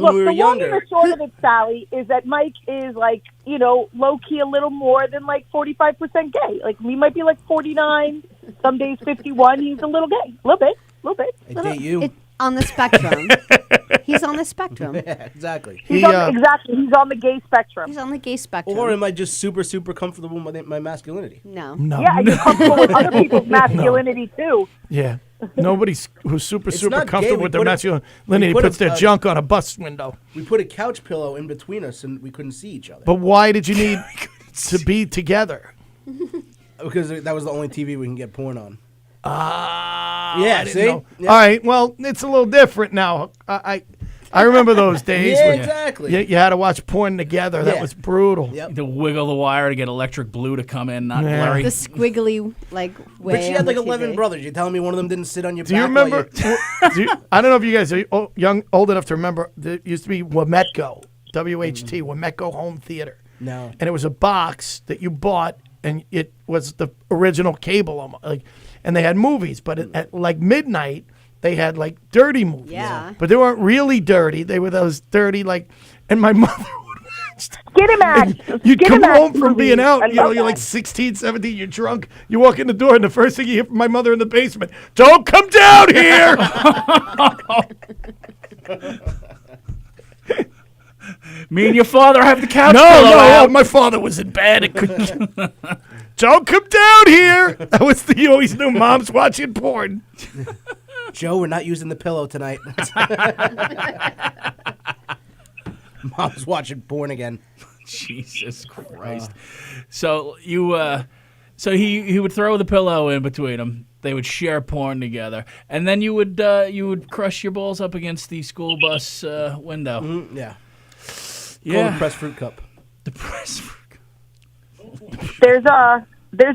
Look, we were the long younger. and the short of it, Sally, is that Mike is like, low key a little more than like 45% gay. Like we might be like 49, some days 51. He's a little gay, a little bit. I date you. On the spectrum. He's on the spectrum. Yeah, exactly. Exactly. He's on the gay spectrum. He's on the gay spectrum. Or am I just super, super comfortable with my masculinity? No. Yeah, and you're comfortable with other people's masculinity too. Yeah. Nobody who's super not gay. comfortable We with their put a- masculinity we put puts their a- junk on a bus window. We put a couch pillow in between us and we couldn't see each other. But why did you need to be together? Because that was the only TV we can get porn on. Yeah, see? know. Yeah. All right, well, it's a little different now. I remember those days. Yeah, when exactly. You had to watch porn together. That Yeah. was brutal. Yep. To wiggle the wire to get electric blue to come in, not Yeah. blurry. The squiggly, way But she on had like the 11 TV. brothers. You're telling me one of them didn't sit on your Do you back? while remember? I don't know if you guys are old enough to remember. There used to be Wametco, WHT, Wametco Home Theater. No. And it was a box that you bought, and it was the original cable, and they had movies. But at like midnight, they had like dirty movies. Yeah. But they weren't really dirty. They were those dirty and my mother would watch. Skinemax. You'd come Skinemax home from being movies. out, I love you're that. like 16, 17, you're drunk. You walk in the door, and the first thing you hear from my mother in the basement, "Don't come down here!" Me and your father have the couch No, pillow out. my father was in bed. It couldn't. Don't come down here. That was you always knew Mom's watching porn. Joe, we're not using the pillow tonight. Mom's watching porn again. Jesus Christ. So he would throw the pillow in between them. They would share porn together, and then you would crush your balls up against the school bus window. Yeah. Yeah. Called the pressed fruit cup. The press. There's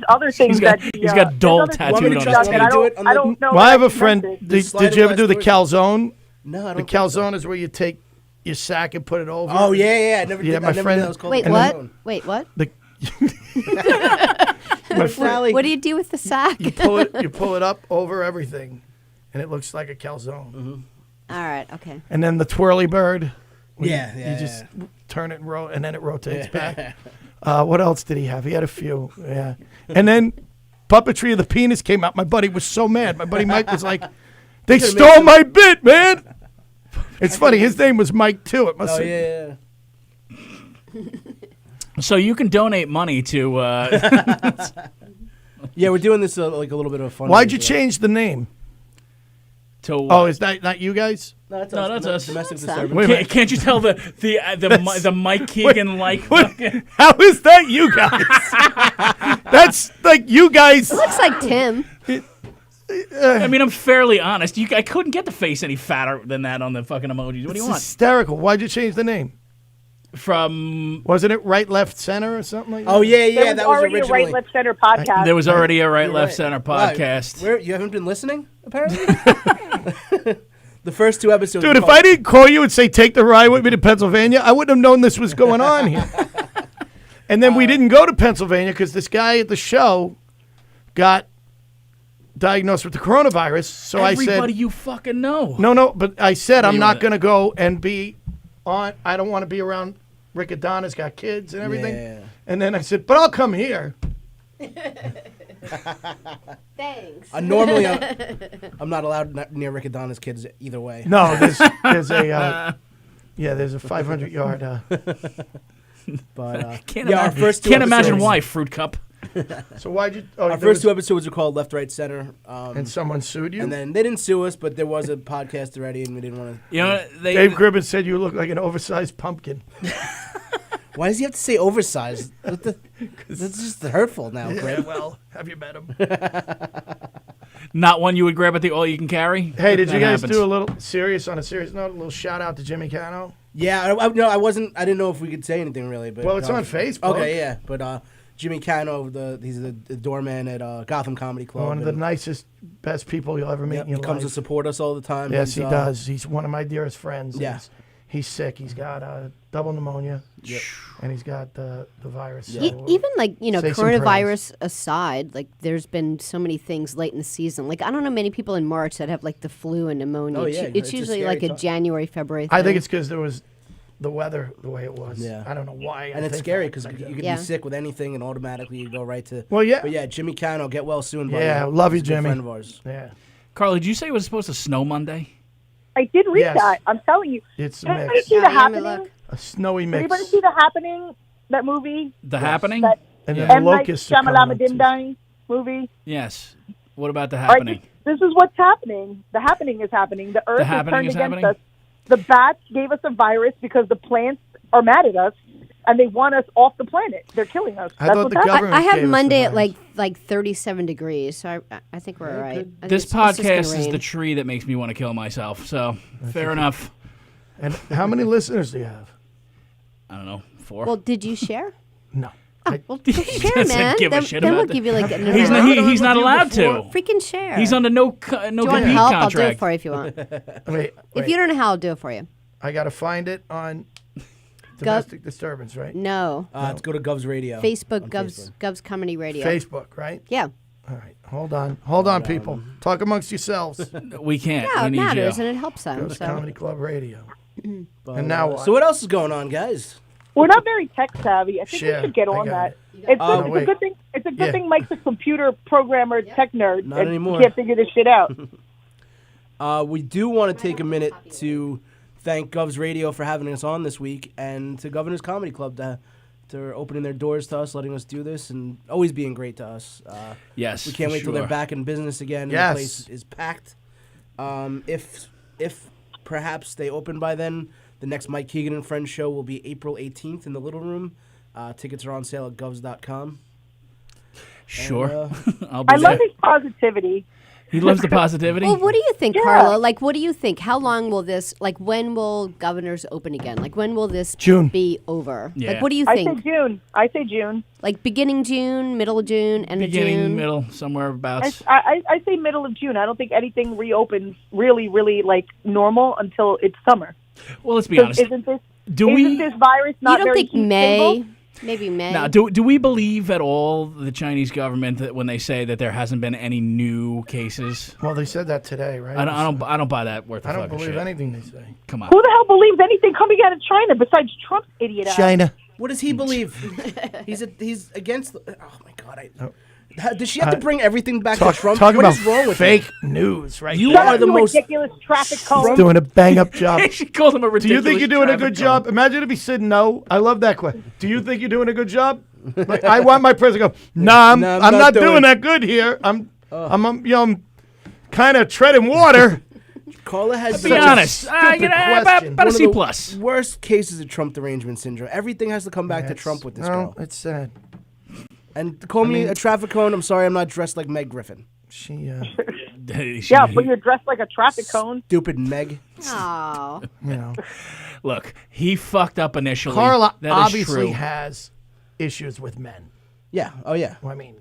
other things He's got Dole tattooed on his that I do it on don't know. Well, I have a what friend. meant. Did you ever do the calzone? No, I don't The think so. calzone is where you take your sack and put it over. Oh, yeah. I never Yeah, did my I never friend- knew that was called Wait, a what? calzone. Wait, what? The, my friend, What do you do with the sack? you pull it up over everything, and it looks like a calzone. All right, okay. And then the twirly bird. Yeah, You just turn it and and then it rotates back. What else did he have? He had a few. Yeah. And then puppetry of the penis came out. My buddy was so mad. My buddy Mike was like, "They stole my bit, man." It's funny. His name was Mike too. It must. Oh, have, yeah. So you can donate money to. Yeah, we're doing this like a little bit of a fun. Why'd you change the name? To Oh, is that not you guys? No, that's No, that's us. Domestic That's us. disturbance. Wait a minute. Can't you tell the Mike Keegan What? How is that you guys? That's like you guys. Looks like Tim. I mean, I'm fairly honest. I couldn't get the face any fatter than that on the fucking emojis. What do It's you want? hysterical. Why'd you change the name? From Wasn't it right, left, center, or something like that? Oh, yeah, There that was already originally. a Right Left Center podcast. there was already a right You're left right. center Wow, podcast. you haven't been listening, apparently? The first two episodes. Dude, were if called- I didn't call you and say take the ride with me to Pennsylvania, I wouldn't have known this was going on here. And then we didn't go to Pennsylvania because this guy at the show got diagnosed with the coronavirus. So Everybody I said, you fucking know. no, but I said I'm you not wanna- going to go and be on. I don't want to be around Rick Adonis, got kids and everything. Yeah. And then I said, but I'll come here. Thanks. Normally, I'm not allowed near Rick Adonis' kids either way. No, there's a there's a 500-yard. But Can't, our first two can't imagine episodes- why, Fruit Cup. So why'd you? Oh, Our first two episodes were called Left, Right, Center. and someone sued you. And then they didn't sue us, but there was a podcast already, and we didn't want to. You know, they, Dave Gribben said you look like an oversized pumpkin. Why does he have to say oversized? That's just hurtful now, Grib. Well, have you met him? not one you would grab at the all you can carry. Hey, did you That guys happens. do a little serious note? A little shout out to Jimmy Cano. Yeah, no, I wasn't. I didn't know if we could say anything really. But Well, it's on Facebook. Okay, yeah, but Jimmy Cano, he's the doorman at Gotham Comedy Club. One of the and, nicest, best people you'll ever meet in he your comes to life. support us all the time. Yes, He's, he does. He's one of my dearest friends. Yeah. He's sick. He's got double pneumonia. Yep. And he's got the virus. Yeah. So, Even like, say some coronavirus aside, like there's been so many things late in the season. Like I don't know many people in March that have like the flu and pneumonia. Oh, yeah. It's usually like a January, February thing. I think it's because there was the weather the way it was. Yeah. I don't know why. And it's scary because you could be sick with anything and automatically you go right to. Well, yeah. But yeah, Jimmy Cano, get well soon, buddy. Yeah, love you, He's a good Jimmy. friend of ours. Yeah. Carly, did you say it was supposed to snow Monday? I did read Yes. that. I'm telling you. It's Did a anybody mix. see The let me Happening? look. A snowy Did mix. anybody see The Happening? That movie? The Happening? That And then M. the Night locusts are coming out, too. Shyamalan movie? Yes. What about The All right, Happening? this is what's happening. The Happening is happening. The Earth is Happening turned is against happening? us. The bats gave us a virus because the plants are mad at us, and they want us off the planet. They're killing us. I That's thought what's the happening. government I have gave us Monday the at virus. like 37 degrees, so I think we're all right. I think This it's just gonna podcast is rain. the tree that makes me want to kill myself. So, fair enough. And how many listeners do you have? I don't know. 4? Well, did you share? No. Well, share, doesn't man. give a then shit then about we'll that. give you like an He's not, amount. he's not allowed to. Freaking share. He's under no Do you want compete help? I'll do it contract. for you if you want. Wait. If you don't know how, I'll do it for you. I got to find it on Domestic Disturbance, right? No. Let's go to Govs Radio. Facebook, on Govs Comedy Radio. Facebook, right? Yeah. All right. Hold on, people. Talk amongst yourselves. We can't. Yeah, we it need matters, you. and it helps them. Ghost So. Comedy Club Radio. But, And now what? So what else is going on, guys? We're not very tech savvy. I think Share. we should get I on got that. it. It's Oh, a wait. good thing. It's a good Yeah. thing Mike's a computer programmer, tech nerd, Not and anymore. he can't figure this shit out. We do want to take a minute to thank Govs Radio for having us on this week, and to Governor's Comedy Club to opening their doors to us, letting us do this, and always being great to us. Yes. We can't wait till sure. they're back in business again. Yes. And the place is packed. If perhaps they open by then, the next Mike Keegan and Friends show will be April 18th in the Little Room. Tickets are on sale at govs.com. Sure. And, I'll be I love there. his positivity. He loves the positivity. Well, what do you think, Yeah. Carla? Like, what do you think? How long will this, like, when will Governors open again? Like, when will this June. be over? Yeah. Like, what do you I say think? June. I say June. Like, beginning June, middle of June, end of Beginning, June? middle, somewhere abouts. I say middle of June. I don't think anything reopens really like normal until it's summer. Well, let's be 'Cause honest. Isn't Do we? this virus You not don't very think heat May? stable? Maybe May. Now, do we believe at all the Chinese government that when they say that there hasn't been any new cases? Well, they said that today, right? I don't buy that worth. I don't fucking believe shit. anything they say. Come on. Who the hell believes anything coming out of China besides Trump's idiot ass? China. what does he believe? he's against. Oh my God! Does she have to bring everything back to Trump? Talk What about is wrong with fake you? news, right? You there. Shut are up, the you most ridiculous traffic cone. Doing a bang up job. she called him a Do ridiculous. you think you're doing a good traffic job? cone. Imagine if he said no. I love that question. Do you think you're doing a good job? Like, I want my president to go, nah, I'm not doing that good here. I'm kind of treading water. Carla has Be such a honest. stupid About question. a one of C the plus. worst cases of Trump derangement syndrome. Everything has to come back to Trump with this girl. It's sad. And call me a traffic cone. I'm sorry, I'm not dressed like Meg Griffin. She, Yeah, but you're dressed like a traffic cone. Stupid Meg. Oh. you know, Look, he fucked up initially. Carla That is obviously true. has issues with men. Yeah. Oh yeah. Well, I mean,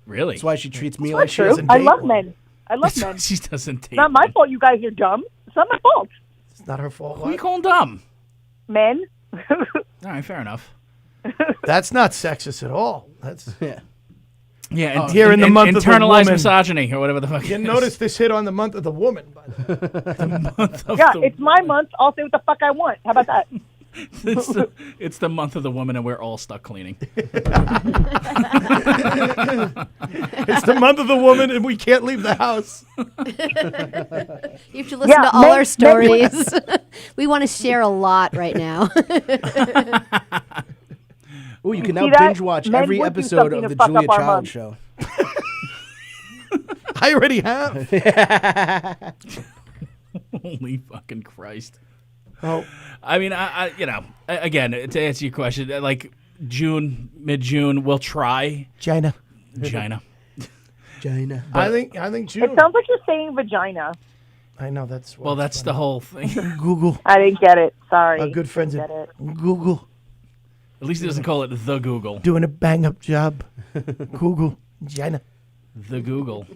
Really? That's why she treats me Not like she true. doesn't I date love one. men. I love men. She doesn't take. It's not my fault you guys are dumb. It's not my fault. it's not her fault. Who are you What? calling dumb? Men. All right, fair enough. That's not sexist at all. That's Yeah. Yeah, and, Here in the and month of the internalized woman. misogyny or whatever the fuck. you it is. notice this hit on the month of the woman. By the way. Yeah, it's my month. I'll say what the fuck I want. How about that? It's the month of the woman, and we're all stuck cleaning. It's the month of the woman, and we can't leave the house. You have to listen to all men- our stories. We want to share a lot right now. Oh, you can now See that? binge watch Men every would do episode something of to the fuck Julia up our Child month. show. I already have. Holy fucking Christ! Oh, I mean, I again, to answer your question, like June, mid-June, we'll try China. China. China. I think June. It sounds like you're saying vagina. I know that's. Well, that's the whole thing. Google. I didn't get it. Sorry. Our good friends Get at it. Google At least he doesn't call it the Google. doing a bang up job. Google China. The Google.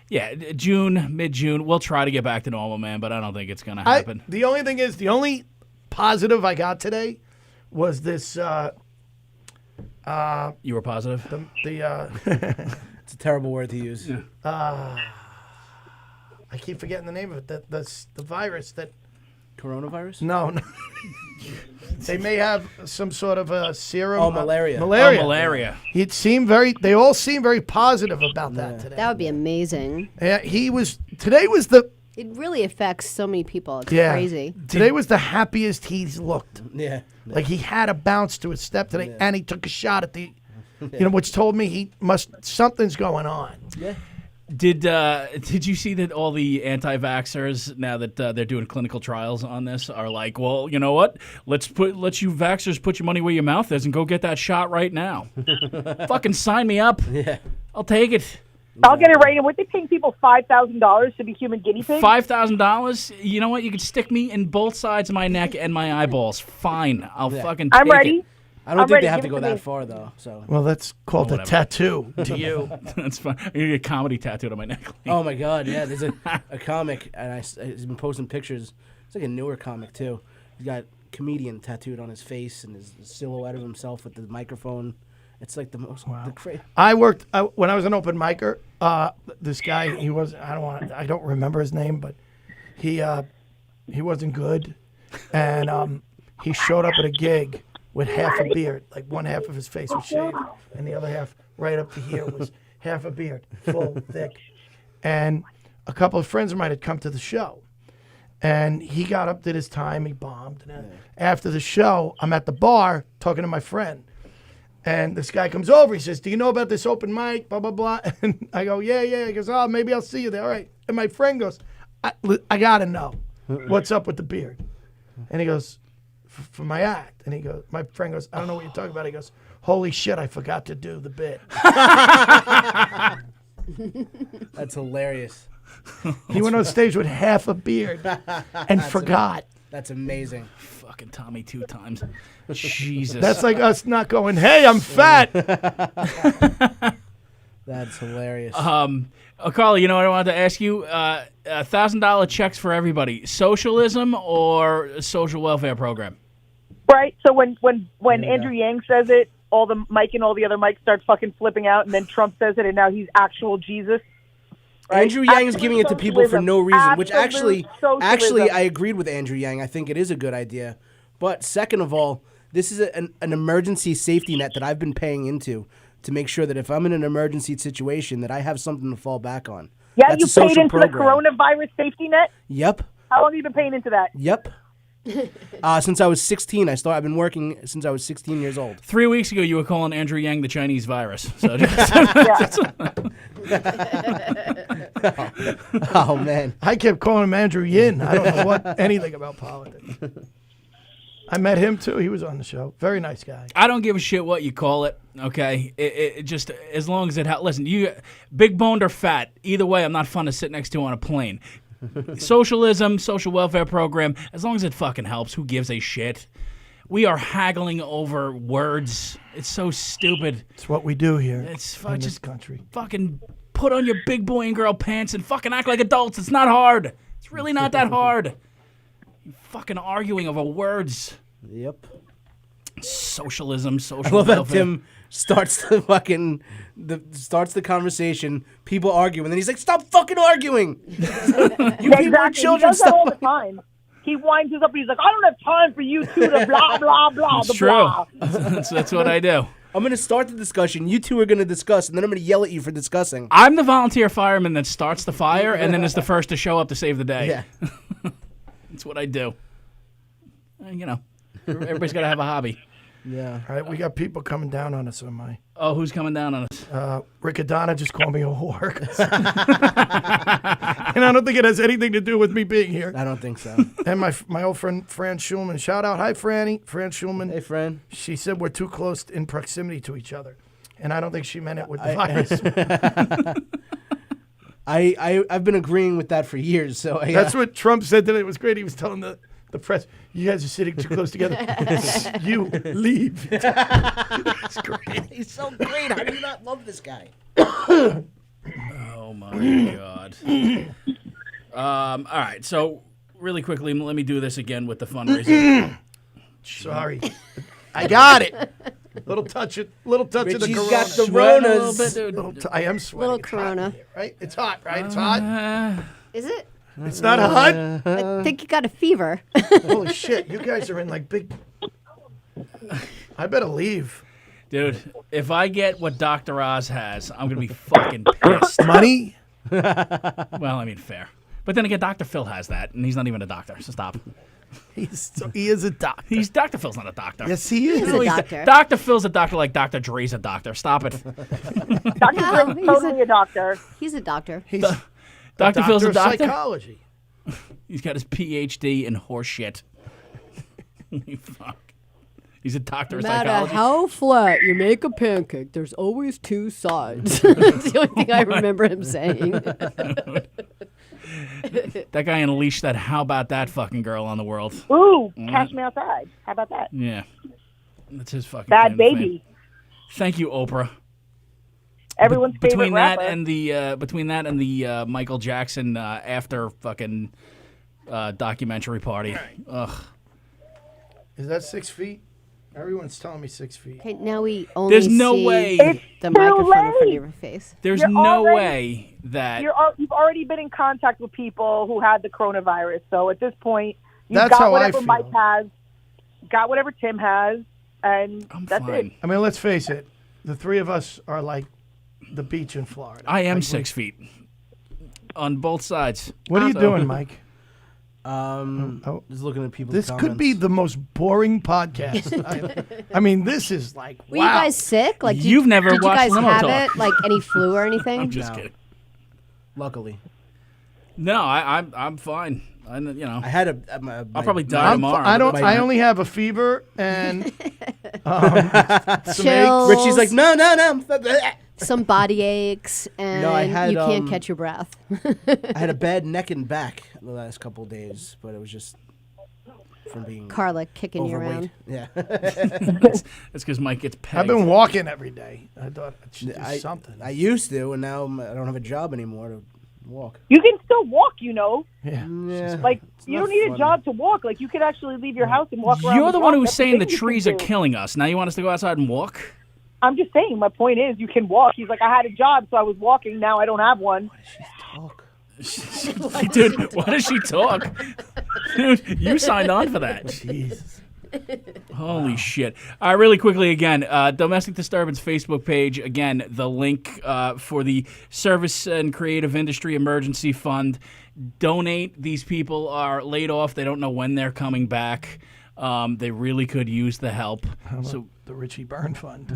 Yeah, mid-June. We'll try to get back to normal, man, but I don't think it's going to happen. The only thing is, the only positive I got today was this. You were positive? It's a terrible word to use. I keep forgetting the name of it. The virus that. Coronavirus? No. They may have some sort of a serum. Oh, malaria. Malaria. They all seem very positive about that today. That would be amazing. Yeah, today was the. It really affects so many people. It's Yeah. crazy. Today was the happiest he's looked. Yeah. Like he had a bounce to his step today, and he took a shot at the, which told me something's going on. Yeah. Did you see that all the anti-vaxxers, now that they're doing clinical trials on this, are like, well, you know what? Let you vaxxers put your money where your mouth is and go get that shot right now. Fucking sign me up. Yeah. I'll take it. I'll get it right. And what they paying people $5,000 to be human guinea pigs? $5,000. You know what? You can stick me in both sides of my neck and my eyeballs. Fine. I'll fucking take I'm ready. it. I don't think ready. they have Give to it go to that me. far, though. So. Well, that's called a whatever. tattoo to you. That's fine. I need a comedy tattooed on my neck. Oh, my God, yeah. There's a comic, and he's been posting pictures. It's like a newer comic, too. He's got comedian tattooed on his face and his silhouette of himself with the microphone. It's like the most. Wow. I worked when I was an open micer. This guy, I don't remember his name, but he wasn't good, and he showed up at a gig with half a beard, like one half of his face was shaved, and the other half right up to here was half a beard, full, thick, and a couple of friends of mine had come to the show, and he got up, did his time, he bombed, and after the show, I'm at the bar talking to my friend. And this guy comes over. He says, "Do you know about this open mic? Blah, blah, blah." And I go, yeah. He goes, "Oh, maybe I'll see you there." All right. And my friend goes, I got to know what's up with the beard. And he goes, "For my act." And my friend goes, "I don't know what you're talking about." He goes, "Holy shit, I forgot to do the bit." That's hilarious. He went on stage with half a beard and forgot. That's amazing. Fucking Tommy 2 times. Jesus. That's like us not going, "Hey, I'm fat." That's hilarious. Carly, you know what I wanted to ask you? $1,000 checks for everybody. Socialism or social welfare program? Right. So when Andrew Yang says it, all the Mike and all the other Mikes start fucking flipping out, and then Trump says it, and now he's actual Jesus. Right? Andrew Yang is giving it to people for no reason, which Absolute actually socialism. I agreed with Andrew Yang. I think it is a good idea. But second of all, this is an emergency safety net that I've been paying into to make sure that if I'm in an emergency situation that I have something to fall back on. Yeah, That's you a social paid into program. the coronavirus safety net? Yep. How long have you been paying into that? Yep. Since I was 16. I've been working since I was 16 years old. 3 weeks ago, you were calling Andrew Yang the Chinese virus. So Oh, man. I kept calling him Andrew Yin. I don't know anything about politics. I met him, too. He was on the show. Very nice guy. I don't give a shit what you call it, okay? It just, as long as it listen, you big boned or fat, either way, I'm not fun to sit next to on a plane. Socialism, social welfare program, as long as it fucking helps, who gives a shit? We are haggling over words. It's so stupid. It's what we do here in this country. Fucking put on your big boy and girl pants and fucking act like adults. It's not hard. It's really not that hard. You fucking arguing over words. Yep. Socialism, social I love how welfare. Tim starts the conversation. People argue, and then he's like, "Stop fucking arguing! You people are children. He does that all the Stop." time. He winds us up. He's like, "I don't have time for you two to blah blah blah." It's the true. blah. That's what I do. I'm going to start the discussion. You two are going to discuss, and then I'm going to yell at you for discussing. I'm the volunteer fireman that starts the fire and then is the first to show up to save the day. Yeah. That's what I do. Everybody's got to have a hobby. Yeah. All right, we got people coming down on us on my... Oh, who's coming down on us? Riccadonna just called me a whore. And I don't think it has anything to do with me being here. I don't think so. And my old friend, Fran Schulman. Shout out. Hi, Franny. Fran Schulman. Hey, Fran. She said we're too close in proximity to each other. And I don't think she meant it with the virus. I've been agreeing with that for years. So That's what Trump said today. It was great. He was telling the press, "You guys are sitting too close together. You leave." That's great. He's so great. How do you not love this guy? Oh my God. All right, so really quickly, let me do this again with the fundraiser. Sorry. I got it. Little touch of the Richie's corona. got the Sweat a little Ronas. bit, dude. I am sweating. Little It's hot in corona. here, right? It's hot, right? It's hot. Is it? It's not hot. I think you got a fever. Holy shit! You guys are in like big. I better leave. Dude, if I get what Dr. Oz has, I'm going to be fucking pissed. Money. Well, I mean, fair. But then again, Dr. Phil has that, and he's not even a doctor, so stop. He is a doctor. Dr. Phil's not a doctor. Yes, he is. He's a doctor. Dr. Phil's a doctor like Dr. Dre's a doctor. Stop it. Dr. No, Phil's he's totally a doctor. He's a doctor. He's Dr. Phil's a of doctor? psychology. He's got his PhD in horse shit. Fuck. He's a doctor No of matter psychology. how flat you make a pancake, there's always two sides. That's the only thing I remember him saying. That guy unleashed that how about that fucking girl on the world. Ooh, Cash Me Outside. How about that? Yeah. That's his fucking Bad claim to fame. Baby. Thank you, Oprah. Everyone's favorite Between rapper. that and the Michael Jackson after fucking documentary party. Ugh. Is that 6 feet? Everyone's telling me 6 feet. Okay, now we only There's no see way. the too microphone in front of late. your face. There's You're no already- way that You've already been in contact with people who had the coronavirus. So at this point, you've That's got how I whatever feel. Mike has, got whatever Tim has, and I'm that's fine. it. I mean, let's face it. The three of us are like the beach in Florida. I am Like, 6 feet on both sides. What are you So- doing, Mike? Just looking at people's This comments. could be the most boring podcast. I mean, this is like, Were wow. you guys sick? Like You've never did you watched guys Limo have Talk. it? Like any flu or anything? I'm just No. kidding. Luckily, No, I'm fine. I I had a. I'll probably die tomorrow. I only have a fever and Chills, Richie's like, no. some body aches, and No, I had, you can't catch your breath. I had a bad neck and back the last couple of days, but it was just from being Carla kicking you around. overweight. Yeah. That's because Mike gets pegged. I've been walking every day. I thought I should do something. I used to, and now I don't have a job anymore to walk. You can still walk, you know. Yeah. Yeah. Like, It's you not don't need fun. a job to walk. Like, you could actually leave your house and walk around. You're the one block. who's That's saying the thing you can trees are do. killing us. Now you want us to go outside and walk? I'm just saying. My point is, you can walk. He's like, I had a job, so I was walking. Now I don't have one. Talk. Dude, why does she talk? Dude, you signed on for that. Jesus. Holy shit. All right, really quickly again, Domestic Disturbance Facebook page. Again, the link for the Service and Creative Industry Emergency Fund. Donate. These people are laid off. They don't know when they're coming back. They really could use the help. So The Richie Byrne Fund.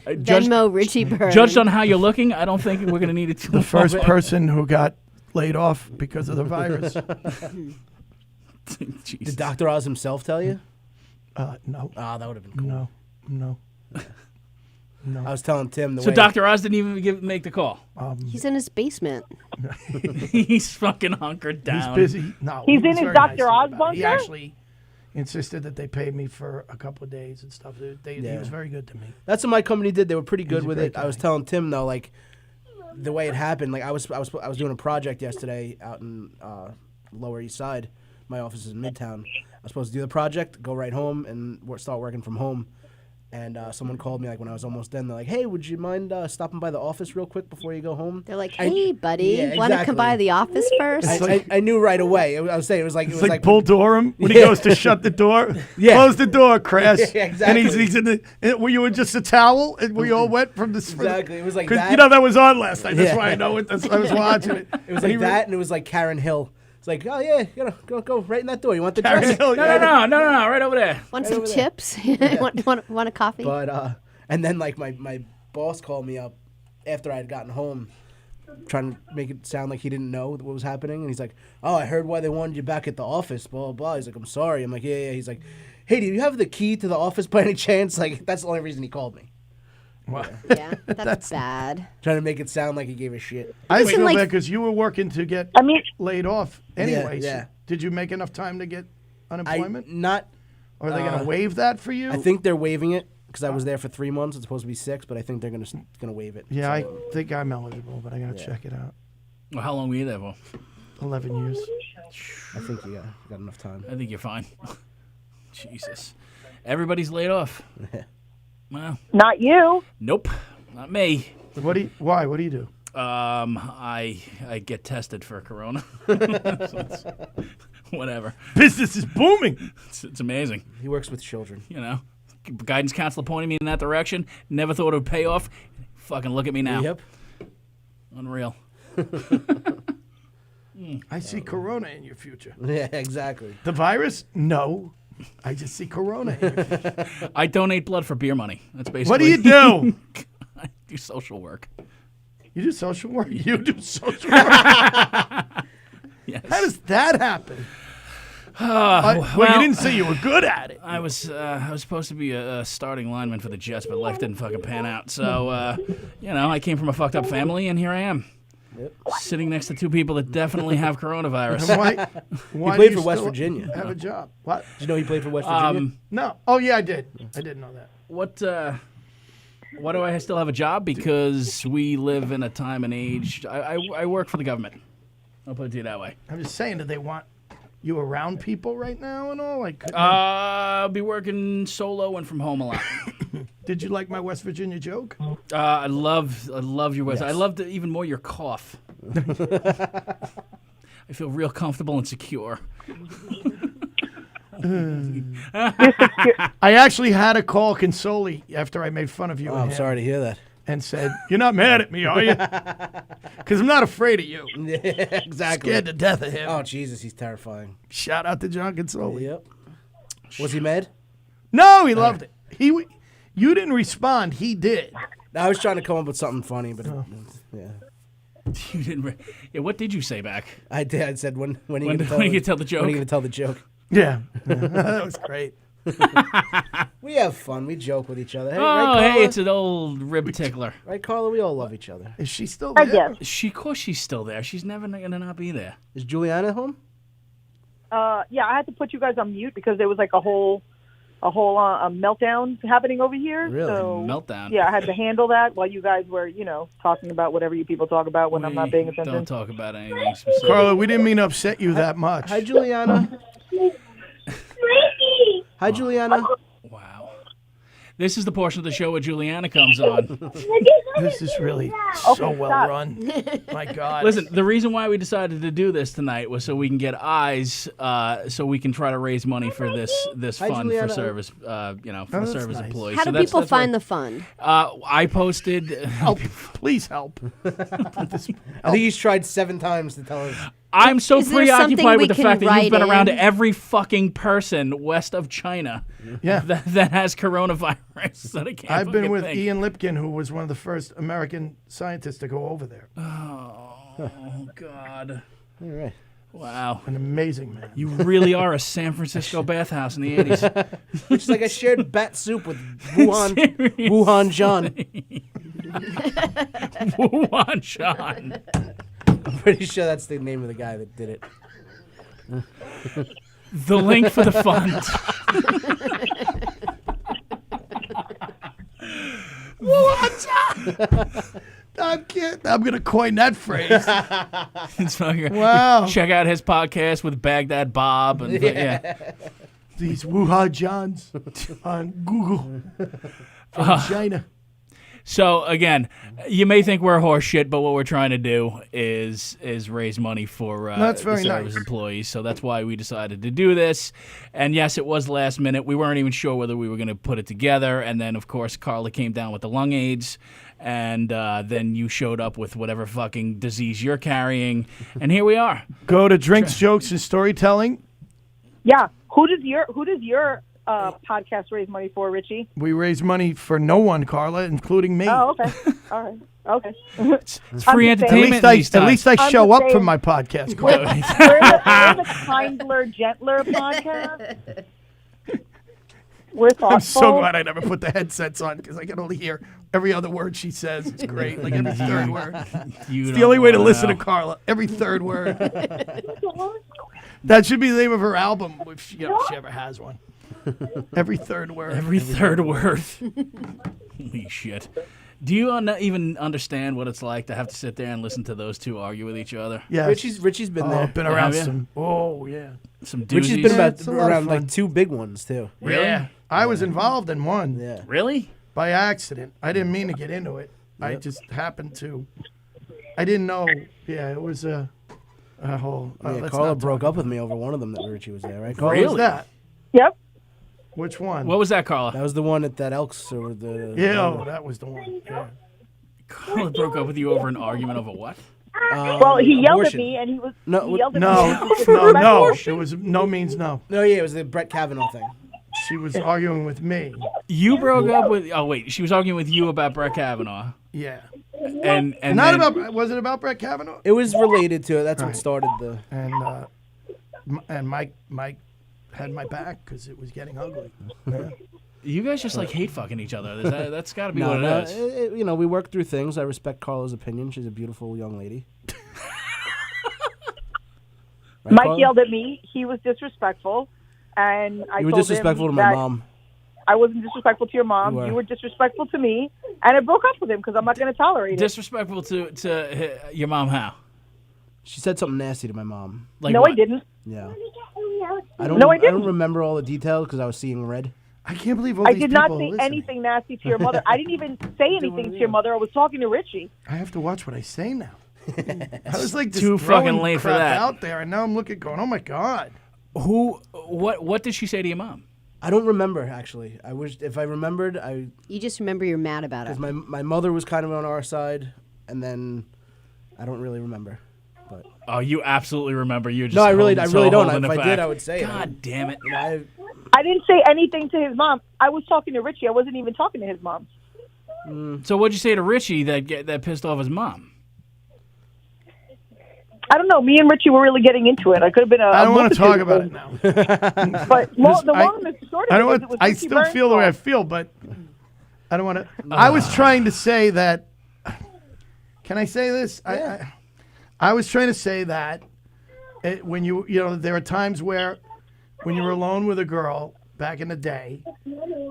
Venmo Richie Byrne. Judged on how you're looking, I don't think we're going to need it. The first person who got laid off because of the virus. Jesus. Did Dr. Oz himself tell you? No. Oh, that would have been cool. No. I was telling Tim the So way. Dr. Oz didn't even make the call. He's in his basement. He's fucking hunkered He's down. busy. No, He's he in was his very Dr. nice to me Oz about it. He bunker? actually insisted that they pay me for a couple of days and stuff. He Yeah. was very good to me. That's what my company did. They were pretty good He's a with great it. I was guy. telling Tim though, like the way it happened. Like I was doing a project yesterday out in Lower East Side. My office is in Midtown. I was supposed to do the project, go right home, and start working from home. And someone called me like when I was almost done. They're like, "Hey, would you mind stopping by the office real quick before you go home?" They're like, "Hey, buddy, yeah, want to come by exactly. the office first?" I knew right away. I was saying it was like It's like Bull Durham when he goes to shut the door. Yeah. Close the door, Chris. Yeah, exactly. And he's in the. Were you in just a towel? And we all went from the. Exactly. It was like 'cause, that. you know, that was on last night. That's Yeah. why I know it. I was watching it. It was like that, and it was like Karen Hill. It's like, oh yeah, you know, go right in that door. You want the Karen dress? Hill, No, right over there. Want some over there. chips? want a coffee? But and then like my boss called me up after I had gotten home, trying to make it sound like he didn't know what was happening, and he's like, "Oh, I heard why they wanted you back at the office." Blah blah blah. He's like, "I'm sorry." I'm like, "Yeah." He's like, "Hey, do you have the key to the office by any chance?" Like that's the only reason he called me, Yeah, that's bad. trying to make it sound like he gave a shit. I Listen, feel like- bad because you were working to get I mean, laid off anyways. yeah. Did you make enough time to get unemployment? Not. Or are they going to waive that for you? I think they're waiving it. because I was there for 3 months. It's supposed to be 6, but I think they're gonna waive it. Yeah, So, I think I'm eligible, but I gotta check it out. Well, how long were you there for? 11 years. I think you got enough time. I think you're fine. Jesus. Everybody's laid off. Well, Not you. nope. Not me. Why? What do you do? I get tested for corona. Whatever. Business is booming. It's amazing. He works with children. You know, guidance counselor pointing me in that direction. Never thought it would pay off. Fucking look at me now. Yep. Unreal. I see Corona in your future. Yeah, exactly. The virus? No. I just see Corona in your future. I donate blood for beer money. That's basically. What do you do? I do social work. You do social work? You do social work? Yes. How does that happen? Well, you didn't say you were good at it. I was supposed to be a starting lineman for the Jets, but life didn't fucking pan out. So, I came from a fucked up family, and here I am. Yep. Sitting next to two people that definitely have coronavirus. Why he played do you for West still Virginia. Have a job? What? Did you know he played for West Virginia? No. Oh yeah, I did. I didn't know that. Why do I still have a job? Because we live in a time and age. I work for the government. I'll put it to you that way. I'm just saying, do they want you around people right now and all? Like, I'll be working solo and from home a lot. did you like my West Virginia joke? I love your West. Yes. I loved even more your cough. I feel real comfortable and secure. I actually had to call Consoli after I made fun of you. Oh, I'm sorry to hear that. And said, "You're not mad at me, are you?" Because I'm not afraid of you. Yeah, exactly. Scared to death of him. Oh, Jesus, he's terrifying. Shout out to John Consoli. Yep. Was he mad? No, he loved it. You didn't respond. He did. I was trying to come up with something funny, but yeah. You didn't. Yeah, what did you say back? I did. I said, when are you When going you tell the joke? When are you going to tell the joke? Yeah. That was great. We have fun. We joke with each other. Hey, Oh, right, Carla? hey, it's an old rib tickler. Right, Carla? We all love each other. Is she still I there? guess. Of course she's still there. She's never going to not be there. Is Juliana home? Yeah, I had to put you guys on mute because there was like a whole meltdown happening over here. Really? So, Meltdown? Yeah, I had to handle that while you guys were, talking about whatever you people talk about when I'm not paying attention. Don't talk about anything specific. Carla, we didn't mean to upset you that much. Hi, Juliana. Hi, Juliana. Wow. This is the portion of the show where Juliana comes on. This is really so well stop. run. My God. Listen, the reason why we decided to do this tonight was so we can get eyes, so we can try to raise money for this Hi, fund Juliana. for service, for the that's service nice. employees. How So do that's people why- find the fund? I posted. help. Please help. I think he's tried 7 times to tell us. I'm so Is there something preoccupied we with the can fact that you've write been around in? every fucking person west of China Yeah. that has coronavirus. That I can't I've been fucking with think. Ian Lipkin, who was one of the first American scientists to go over there. Oh God! All right. Wow, An amazing man. you really are a San Francisco bathhouse in the '80s. Which is like I shared bat soup with Wuhan John. Wuhan Sean. I'm pretty sure that's the name of the guy that did it. The link for the fund. I'm going to coin that phrase. It's fucking- Wow. Check out his podcast with Baghdad Bob and yeah. These Wuhan Johns on Google from China. So again, you may think we're horse shit, but what we're trying to do is raise money for That's the very service nice. employees. So that's why we decided to do this. And yes, it was last minute. We weren't even sure whether we were going to put it together. And then of course Carla came down with the lung aids, and then you showed up with whatever fucking disease you're carrying, and here we are. Go to Drinks, Jokes, and Storytelling. Yeah. Who does your podcast raise money for, Richie? We raise money for no one, Carla, including me. Oh, okay. All right. Okay. It's free I'm just saying. At entertainment. least I I'm show just up for saying. my podcast, Carla. We're the kindler, gentler podcast. We're thoughtful. I'm so glad I never put the headsets on because I can only hear every other word she says. It's great, like every third word. It's the only way to listen to Carla. Every third word. That should be the name of her album if she ever has one. Every third word. Every third word. Holy shit. Do you even understand what it's like to have to sit there and listen to those two argue with each other? Yeah. Richie's been there. Been around Have you? some. Oh yeah. Some doozies? Richie's been it's a lot of around fun. like 2 big ones too. Really? Yeah. I was involved in one. Yeah. Really? By accident. I didn't mean to get into it. I just happened to. I didn't know. Yeah, it was a whole. Yeah, Carla broke up with me over one of them that Richie was there, right? Carla? What was that? Yep. Which one? What was that, Carla? That was the one at that Elks or the. Yeah, oh, that was the one. Yeah. Carla broke up with you over an argument over what? Well, he yelled abortion. at me, and he was. No, he yelled at No, me. no. It was no means no. No, yeah, it was the Brett Kavanaugh thing. She was arguing with me. You broke up with... Oh, wait. She was arguing with you about Brett Kavanaugh. Yeah. And Not then- about. Was it about Brett Kavanaugh? It was related to it. That's what started the. And Mike had my back because it was getting ugly. Yeah. You guys just like hate fucking each other. That's got to be what No, it is. you know, we work through things. I respect Carla's opinion. She's a beautiful young lady. Right, Mike Carla? yelled at me. He was disrespectful, and I You were told disrespectful him to my that mom. I wasn't disrespectful to your mom. You were. You were disrespectful to me, and I broke up with him because I'm not going to tolerate it. Disrespectful to your mom how? She said something nasty to my mom. Like No, what? I didn't. Yeah. No, I I didn't. don't remember all the details because I was seeing red. I can't believe all I these did not people say listen. anything nasty to your mother. I didn't even say anything to your mother. I was talking to Richie. I have to watch what I say now. I was like just Too throwing fucking late for crap that. out there, and now I'm looking, going, oh my god. What did she say to your mom? I don't remember actually. I wish if I remembered, You just remember you're mad about it. because my mother was kind of on our side, and then I don't really remember. But Oh, you absolutely remember. You just no, I really don't. holding If it I did, back. I would say it. God damn it. You know, I didn't say anything to his mom. I was talking to Richie. I wasn't even talking to his mom. So what'd you say to Richie that pissed off his mom? I don't know. Me and Richie were really getting into it. I could have been a. I don't want to talk multitude about of it now. things. But the long and the short I of don't it is want. it was I Richie still feel the way I Bern's feel, but I don't want to. I was trying to say that. Can I say this? Yeah. I was trying to say that when you know there are times where when you were alone with a girl back in the day,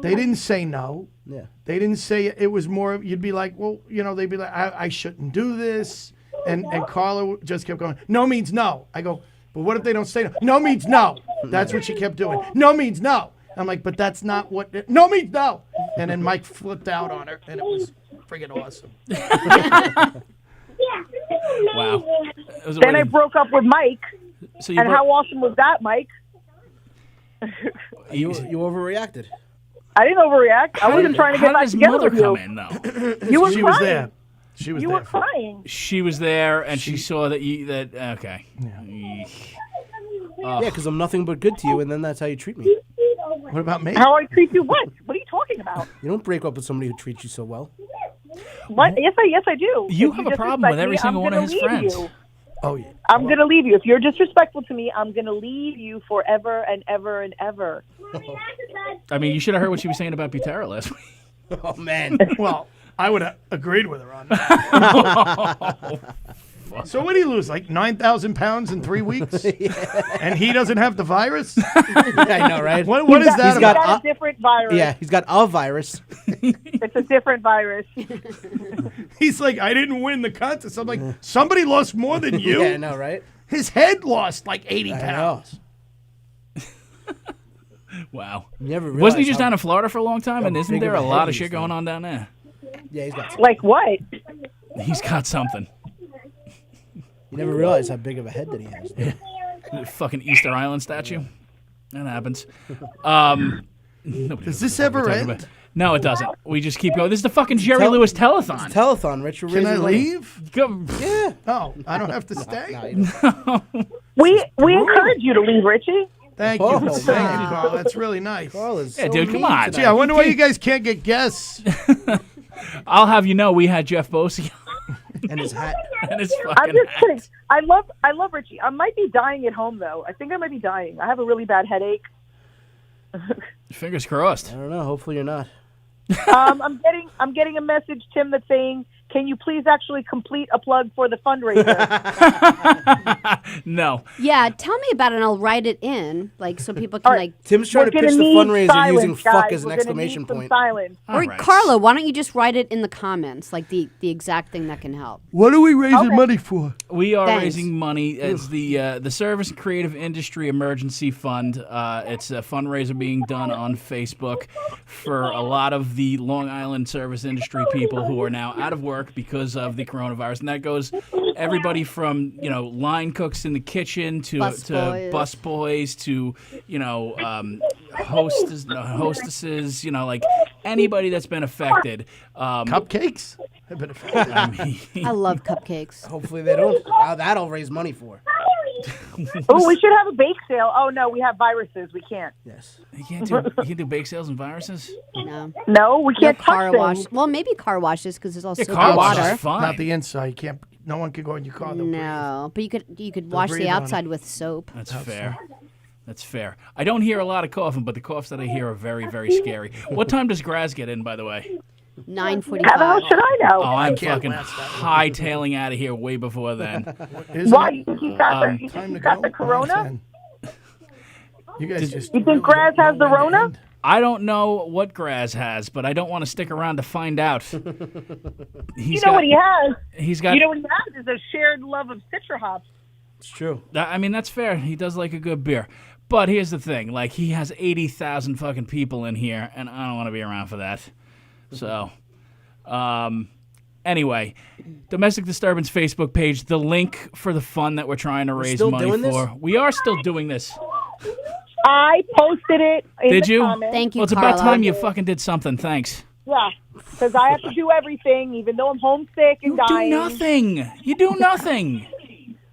they didn't say no. yeah. They didn't say it was more. You'd be like, well, you know, they'd be like, I shouldn't do this, and Carla just kept going. No means no. I go, but what if they don't say no? No means no. That's what she kept doing. No means no. I'm like, but that's not what. No means no. And then Mike flipped out on her, and it was friggin' awesome. Wow. It was a Then way I to- broke up with Mike. So you And how awesome was that, Mike? You overreacted. I didn't overreact. I wasn't trying to How get did back his together mother with you. come in though? You were She crying. was there. She was You there. were crying. She was there and she saw that you okay. Yeah, because I'm nothing but good to you, and then that's how you treat me. What about me? How I treat you? What? What are you talking about? You don't break up with somebody who treats you so well. What? Yes, I do. You If have a problem with disrespect every me, single I'm one of gonna his leave friends. you. Oh yeah. I'm going to leave you. If you're disrespectful to me, I'm going to leave you forever and ever and ever. I mean, you should have heard what she was saying about Butera last week. Oh man. Well, I would have agreed with her on that. So what did he lose? Like 9,000 pounds in 3 weeks? And he doesn't have the virus? I know, right? What is that He's about? got Got a different virus. Yeah, he's got a virus. It's a different virus. He's like, I didn't win the contest. I'm like, somebody lost more than you? Yeah, I know, right? His head lost like 80 I know. pounds. Wow. You never Wasn't he realize just how- down in Florida for a long time? how And isn't big there of a a lot head of he shit used going to on down there? Yeah, he's got. Like what? He's got something. You never realize how big of a head that he has. Fucking Easter Island statue. That happens. Does this ever end? No, it doesn't. We just keep going. This is the fucking Jerry Tell- Lewis telethon. Telethon, Rich. We're Can I raising money. leave? Yeah. Oh, I don't have to stay? Nah, you don't. We encourage you to leave, Richie. Thank you. Oh, Thank man. you, Carl. That's really nice. Carl is Yeah, so dude, come mean on. tonight. Gee, I wonder why you guys can't get guests. I'll have you know we had Jeff Bosey And his hat. and his I'm fucking just hat. kidding. I love Richie. I might be dying at home though. I think I might be dying. I have a really bad headache. Fingers crossed. I don't know. Hopefully you're not. I'm getting a message, Tim, that's saying, "Can you please actually complete a plug for the fundraiser?" No. Yeah, tell me about it and I'll write it in, like, so people can, like... Tim's trying to pitch the fundraiser using fuck as an exclamation point. Silence. Or, Carla, why don't you just write it in the comments, like the exact thing that can help? What are we raising money for? We are raising money. It's the Service and Creative Industry Emergency Fund. It's a fundraiser being done on Facebook for a lot of the Long Island service industry people who are now out of work because of the coronavirus. And that goes everybody from, line cooks in the kitchen to bus boys to, hostesses, like anybody that's been affected. Cupcakes have been affected. I love cupcakes. Hopefully they don't. That'll raise money for. Oh, we should have a bake sale. Oh no, we have viruses. We can't. Yes. You can't do bake sales and viruses? No, we can't car touch wash. things. Well, maybe car washes because there's also car wash water. is fine. Not the inside. You can't. No one can go in your car. No, but you could wash breathe the on outside with soap. That's fair. That's fair. I don't hear a lot of coughing, but the coughs that I hear are very, very scary. What time does Graz get in, by the way? 9:45. How the hell should I know? Oh, I'm fucking hightailing out of here way before then. Why? You got the corona? You guys just. You think Graz has the Rona? I don't know what Graz has, but I don't want to stick around to find out. You know what he has? He's got. You know what he has is a shared love of citra hops. It's true. I mean, that's fair. He does like a good beer. But here's the thing. Like, he has 80,000 fucking people in here, and I don't want to be around for that. So, anyway, Domestic Disturbance Facebook page, the link for the fund that we're trying to raise money for. We are still doing this. I posted it in Did the you? comments. Thank you, Well, it's Carla. about time you fucking did something. Thanks. Yeah, because I have to do everything, even though I'm homesick and dying. Do nothing. You do nothing.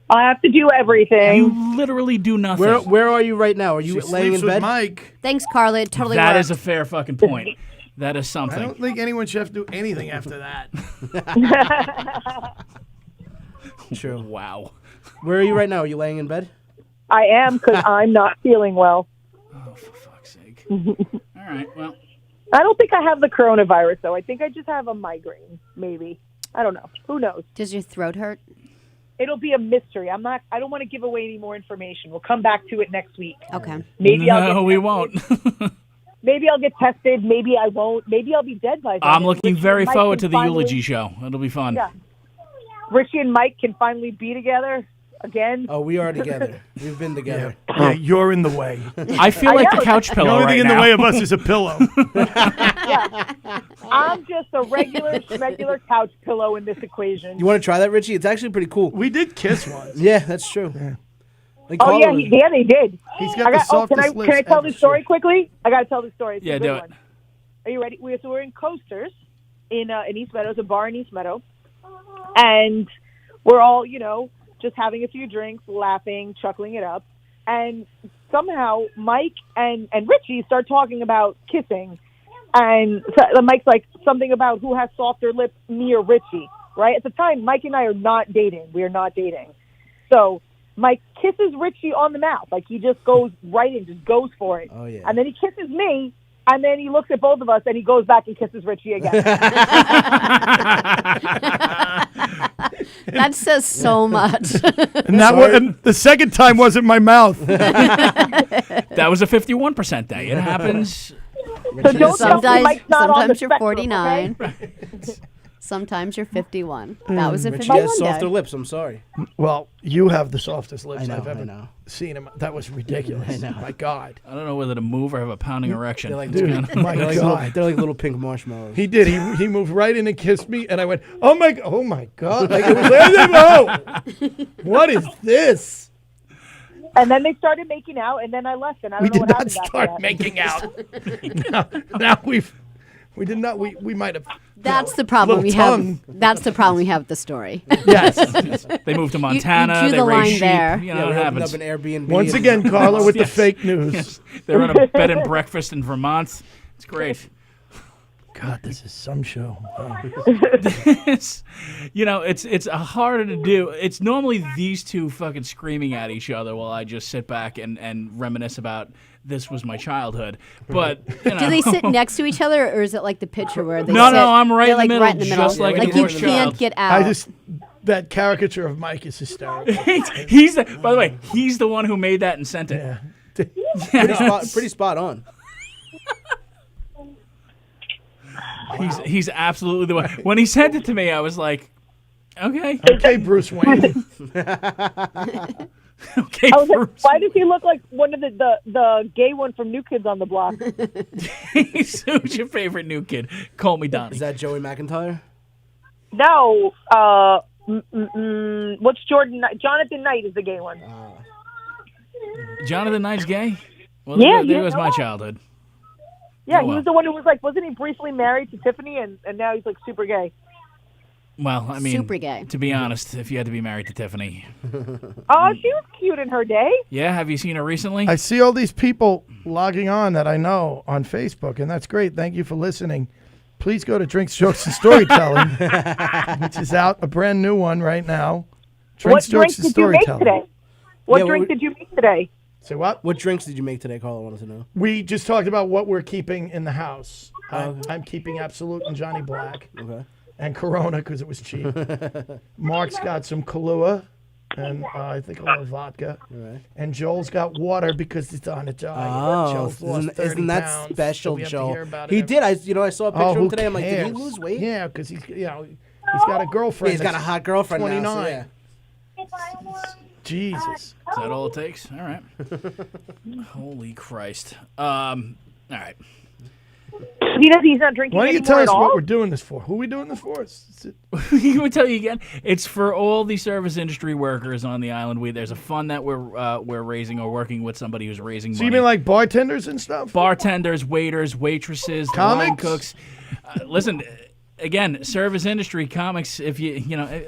I have to do everything. You literally do nothing. Where are you right now? Are you laying in bed? With Mike. Thanks, Carla. It totally That worked. is a fair fucking point. That is I something. don't think anyone should have to do anything after that. True. Wow. Where are you right now? Are you laying in bed? I am, because I'm not feeling well. Oh, for fuck's sake. All right, well. I don't think I have the coronavirus, though. I think I just have a migraine, maybe. I don't know. Who knows? Does your throat hurt? It'll be a mystery. I don't want to give away any more information. We'll come back to it next week. Okay. Maybe No, we won't. Maybe I'll get tested. Maybe I won't. Maybe I'll be dead by then. I'm looking Richie very and Mike forward can to the finally- eulogy show. It'll be fun. Yeah. Richie and Mike can finally be together again. Oh, we are together. We've been together. Yeah, you're in the way. I feel like the couch The pillow only right thing in now. the way of us is a pillow. I'm just a regular couch pillow in this equation. You want to try that, Richie? It's actually pretty cool. We did kiss once. Yeah, that's true. Yeah. Like Oh yeah, Carla was- they did. He's got the softest lips Can I tell ever. the story quickly? I got to tell the story. It's a Yeah, good do it. one. Are you ready? We're in Coasters in East Meadow, a bar in East Meadow, and we're all just having a few drinks, laughing, chuckling it up, and somehow Mike and Richie start talking about kissing, and so Mike's like something about who has softer lips, me or Richie, right? At the time, Mike and I are not dating. We are not dating. So Mike kisses Richie on the mouth, like he just goes right in, just goes for it. Oh, yeah. And then he kisses me, and then he looks at both of us, and he goes back and kisses Richie again. That says so much. And the second time wasn't my mouth. That was a 51% day. It happens. So don't tell me Mike's not on the Sometimes you're spectrum, 49. okay? Sometimes you're 51. That was a Richie 51 has softer day. lips. I'm sorry. Well, you have the softest lips I know, I've I ever know. seen him. That was ridiculous. I know. My God. I don't know whether to move or have a pounding erection. They're like, It's Dude, kinda- my They're like, God. they're like little pink marshmallows. He did. He moved right in and kissed me, and I went, oh my God. Like, it was like, what is this? And then they started making out, and then I left, and I We don't know did what not happened start after that. making out. now we did not. We might have. That's the problem little we tongue. have. That's the problem we have with the story. Yes. They moved to Montana. drew They the raised line sheep. there. You Yeah, know we what opened up happens. an Airbnb. Once and- again, Carla with the Yes. fake news. Yes. They run a bed and breakfast in Vermont. It's great. God, this is some show. It's harder to do. It's normally these two fucking screaming at each other while I just sit back and reminisce about this was my childhood. But Do they sit next to each other, or is it like the picture where they No, sit? no, I'm right they're in like the right in middle, the middle. just like like a you horse can't child. get I out. just That caricature of Mike is hysterical. By the way, he's the one who made that and sent it. Yeah. Pretty spot on. He's absolutely the one. When he sent it to me, I was like, okay. Okay, Bruce Wayne. Okay, I was like, Bruce. why does he look like one of the gay one from New Kids on the Block? Who's your favorite new kid? Call me Donnie. Is that Joey McIntyre? No, what's Jordan? Jonathan Knight is the gay one. Jonathan Knight's gay? Well, Yeah, there you goes know my that? childhood. Yeah, Oh, he well. was the one who was like, wasn't he briefly married to Tiffany, and now he's like super gay? Well, I mean, Super gay. to be honest, if you had to be married to Tiffany. Oh, she was cute in her day. Yeah, have you seen her recently? I see all these people logging on that I know on Facebook, and that's great. Thank you for listening. Please go to Drinks, Jokes, and Storytelling, which is out, a brand new one right now. What Drinks, drinks Jokes, and did you make Storytelling. today? What Yeah, drink did you make today? Say what? What drinks did you make today, Carl? I wanted to know. We just talked about what we're keeping in the house. I'm keeping Absolute and Johnny Black. Okay. And Corona because it was cheap. Mark's got some Kahlua, and I think a little vodka. Right. And Joel's got water because it's on a diet. Oh, Joel's lost 30 isn't that pounds, so special, we have to Joel? hear about He it. did. I saw a picture of who him today. I'm like, did he cares? lose weight? Yeah, because he's got a girlfriend. Yeah, he's got a hot girlfriend 29. now. So yeah. Jesus. Is that all it takes? All right. Holy Christ. All right. He's not drinking Why don't you anymore tell at us all? what we're doing this for? Who are we doing this for? He would tell you again. It's for all the service industry workers on the island. There's a fund that we're raising or working with somebody who's raising So money. you mean like bartenders and stuff? Bartenders, waiters, waitresses, Comics? line cooks. Listen, again, service industry, comics. If you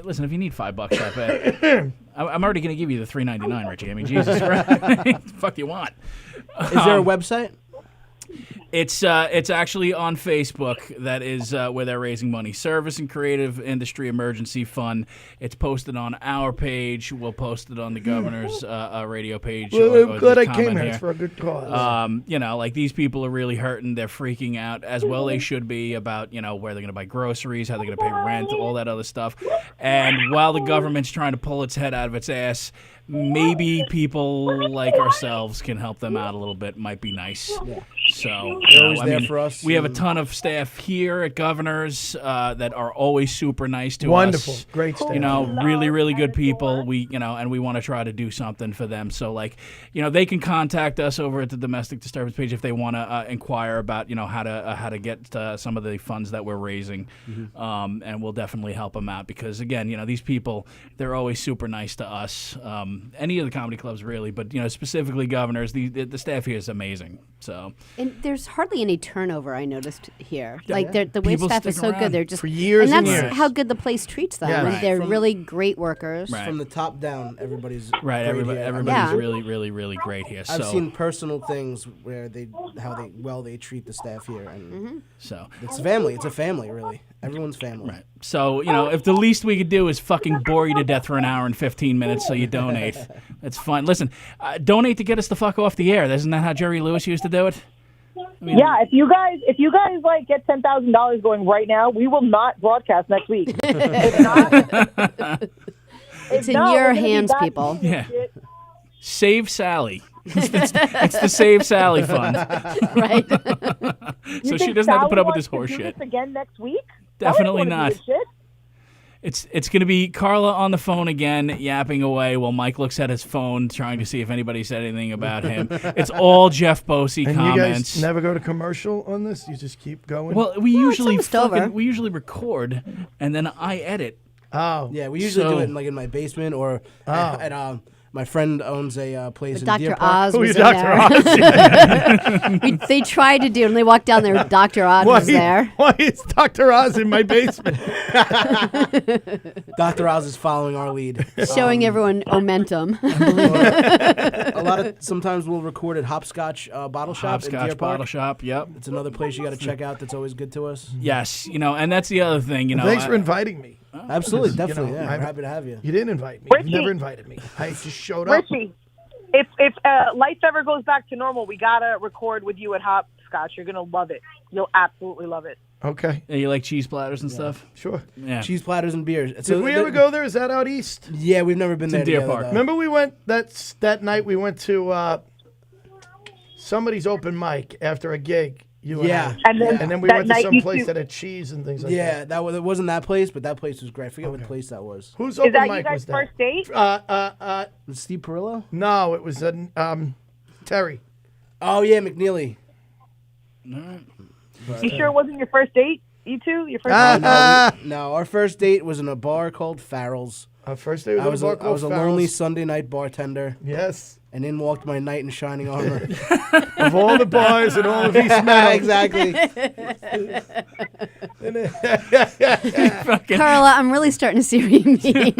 listen, if you need $5, I bet. I'm already going to give you the $3.99, Richie. I mean, Jesus Christ, the fuck you want? Is there a website? It's actually on Facebook. That is where they're raising money. Service and Creative Industry Emergency Fund. It's posted on our page. We'll post it on the governor's radio page. Well, I'm glad the I came comment here. It's for a good cause. Like these people are really hurting. They're freaking out, as well they should be, about where they're going to buy groceries, how they're going to pay rent, all that other stuff. And while the government's trying to pull its head out of its ass, maybe people like ourselves can help them out a little bit. Might be nice. Yeah. So They're always there for us. We have a ton of staff here at Governor's that are always super nice to Wonderful. us. Great staff. Really, really good people. And we want to try to do something for them. So they can contact us over at the Domestic Disturbance page if they want to inquire about how to get some of the funds that we're raising, and we'll definitely help them out because again, these people, they're always super nice to us. Any of the comedy clubs really, but specifically Governor's, the staff here is amazing. So. And there's hardly any turnover, I noticed here. Yeah. Like the wait People staff is stick so around good. They're just for years and and that's years. how good the place treats them. Yeah. And Right. they're really great workers. Right. From the top down, everybody's Right, great everybody's here. Yeah. really, really, really great here. I've So, seen personal things where they treat the staff here, and so it's family. It's a family, really. Everyone's family. right. So if the least we could do is fucking bore you to death for an hour and 15 minutes, so you donate, that's fine. Listen, donate to get us the fuck off the air. Isn't that how Jerry Lewis used to do it? Yeah, if you guys like get $10,000 going right now, we will not broadcast next week. If not, It's in no, your we're gonna be hands, back. people. Yeah. Save Sallie. It's the Save Sallie Fund. Right. You So think she doesn't have to put Sallie up with this wants to do horseshit. this again next week? Definitely Sallie not. doesn't wanna do this shit. It's going to be Carla on the phone again, yapping away while Mike looks at his phone, trying to see if anybody said anything about him. It's all Jeff Bosey And comments. you guys never go to commercial on this? You just keep going? Well, we usually almost over. we usually record and then I edit. Oh. Yeah, we usually So- do it in my basement or at my friend owns a place in Deer Dr. Park. Oz Who was is in Dr. there. Oz? They tried to do it, and they walked down there. Dr. Oz was there. Why is Dr. Oz in my basement? Dr. Oz is following our lead. Showing everyone momentum. A lot of sometimes we'll record at Hopscotch Bottle Shop in Deer Hopscotch Park. Bottle Shop, yep. It's another place you got to check out. That's always good to us. Yes, and that's the other thing, Thanks for inviting me. Absolutely, You know, definitely. Yeah, I'm- we're happy to have you. You didn't invite me. Richie. You never invited me. I just showed up. Richie, if life ever goes back to normal, we gotta record with you at Hopscotch. You're gonna love it. You'll absolutely love it. Okay. Yeah, you like cheese platters and stuff? Sure. Yeah. Cheese platters and beers. Did we ever go there? Is that out east? Yeah, we've never been there. in Deer together, Park. though. Remember we went that night we went to somebody's open mic after a gig. You Yeah. and then we that went to night some you place two- that had cheese and things like Yeah, that. that was, it wasn't that place, but that place was great. I forget what place that was. Whose Is open that you mic guys' was that? first date? Was Steve Perillo? No, it was Terry. Oh yeah, McNeely. You sure it wasn't your first date? You two? Your first date? No, our first date was in a bar called Farrell's. Our first day I was a, a lonely Sunday night bartender, Yes. and in walked my knight in shining armor. Of all the bars and all of East Meadow. Exactly. Carla, I'm really starting to see what you mean.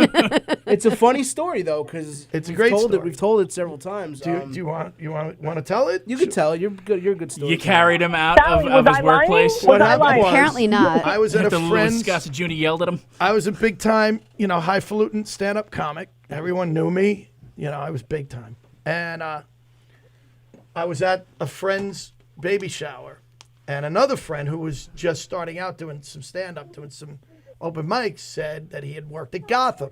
It's a funny story though, because It's a great story. We've told it several times. Do you want to tell it? You can tell it. You're good. You're a good story. You carried him out Sallie, of was his I lying? workplace. Was I happened lying? was- Apparently not. I was at Hit a the Louis friend's. Gossett Jr. yelled at him. I was a big time, highfalutin stand-up comic. Everyone knew me. I was big time. And I was at a friend's baby shower. And another friend who was just starting out doing some stand-up, doing some open mics, said that he had worked at Gotham.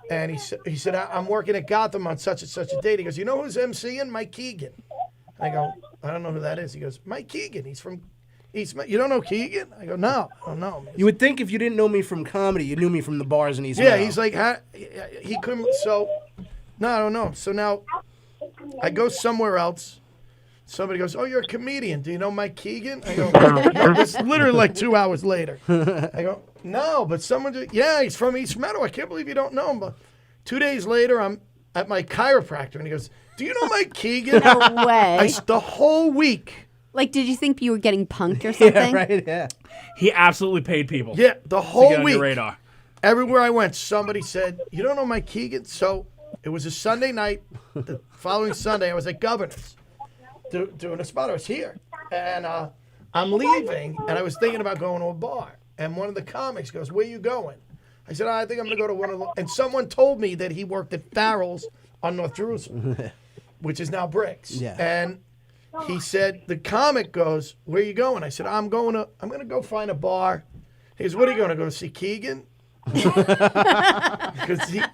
And he said, I'm working at Gotham on such and such a date. He goes, you know who's MCing? Mike Keegan. I go, I don't know who that is. He goes, Mike Keegan. He's from East. You don't know Keegan? I go, no, I don't know him. You would think if you didn't know me from comedy, you knew me from the bars in East Yeah, Meadow. he's like, he couldn't. So, no, I don't know. So now I go somewhere else. Somebody goes, oh, you're a comedian. Do you know Mike Keegan? I go, it's literally like 2 hours later. I go, no, but yeah, he's from East Meadow. I can't believe you don't know him. But 2 days later, I'm at my chiropractor, and he goes, do you know Mike Keegan? No way. The whole week. Like, did you think you were getting punked or something? Yeah, right. Yeah. He absolutely paid people. Yeah, the To whole get on week. your radar. Everywhere I went, somebody said, you don't know Mike Keegan? So it was a Sunday night. The following Sunday, I was at Governor's doing a spot. I was here. And I'm leaving, and I was thinking about going to a bar. And one of the comics goes, where you going? I said, I think I'm going to go to one of the... And someone told me that he worked at Farrell's on North Jerusalem, which is now Bricks. Yeah. And he said, the comic goes, where you going? I said, I'm going to go find a bar. He goes, what are you going to go see Keegan?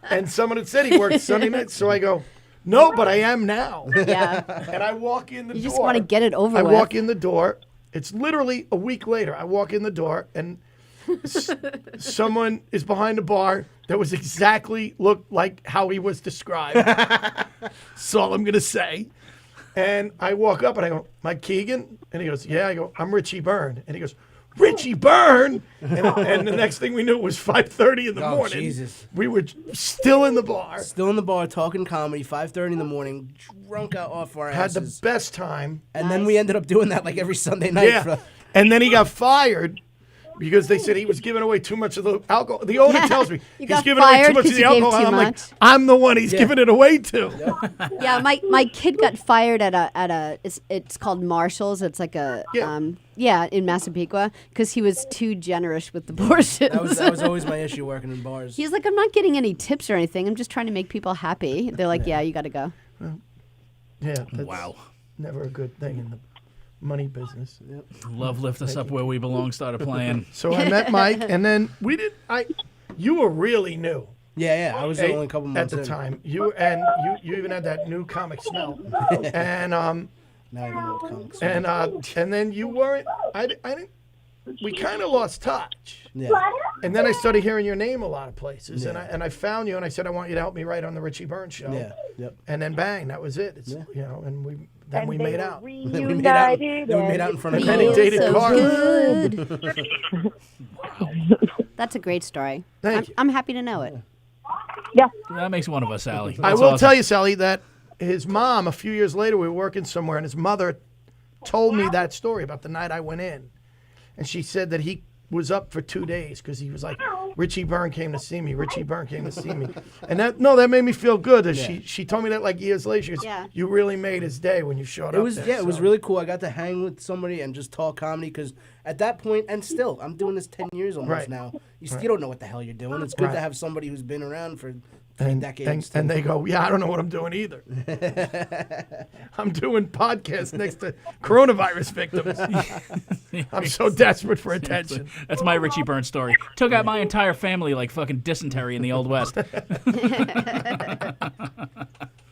And someone had said he worked Sunday nights. So I go, no, but I am now. Yeah. And I walk in the door. You just want to get it over I with. walk in the door. It's literally a week later. I walk in the door, and someone is behind the bar that was looked like how he was described. That's all I'm going to say. And I walk up, and I go, Mike Keegan? And he goes, yeah. I go, I'm Richie Byrne. And he goes, Richie Byrne? And the next thing we knew, it was 5:30 in the Oh, morning. Jesus. We were still in the bar. Still in the bar talking comedy, 5:30 in the morning, drunk out off our Had asses. the best time. And then we ended up doing that like every Sunday night. Yeah. And then he got fired because they said he was giving away too much of the alcohol. The owner tells me You he's got giving away too fired much of 'cause the you gave alcohol. too I'm like, much. I'm the one he's giving it away to. Yeah, my kid got fired at a it's called Marshall's. It's like a in Massapequa because he was too generous with the portions. That was always my issue working in bars. He's like, I'm not getting any tips or anything. I'm just trying to make people happy. They're like, yeah, you got to go. Yeah, that's Wow. never a good thing in the money business. Love Lift Us Up Where We Belong started playing. So I met Mike, and then you were really new. Yeah, I was only a couple months at the in. time. You even had that new comic smell, and Now I know what comics. and then you weren't. I didn't. We kind of lost touch. Yeah. And then I started hearing your name a lot of places, Yeah. and I found you, and I said I want you to help me write on the Richie Byrne show. Yeah. Yep. And then bang, that was it. It's, and we And we they made were out. Then we made out. Then we made out in front of And then he Carla. dated so Carla. good. That's a great story. Thank you. I'm happy to know it. Yeah. That makes one of us, Sallie. I will tell you, Sallie, that his mom, a few years later, we were working somewhere, and his mother told me that story about the night I went in. And she said that he was up for 2 days because he was like, Richie Byrne came to see me. Richie Byrne came to see me. And that made me feel good. That she told me that like years later. She goes, Yeah. you really made his day when you showed It up was there. it was So- really cool. I got to hang with somebody and just talk comedy because at that point, and still, I'm doing this 10 years almost Right. now. You still don't know what the hell you're doing. It's good Right. to have somebody who's been around for decades. And they go, yeah, I don't know what I'm doing either. I'm doing podcasts next to coronavirus victims. I'm so desperate for attention. That's my Richie Burns story. Took out my entire family like fucking dysentery in the Old West.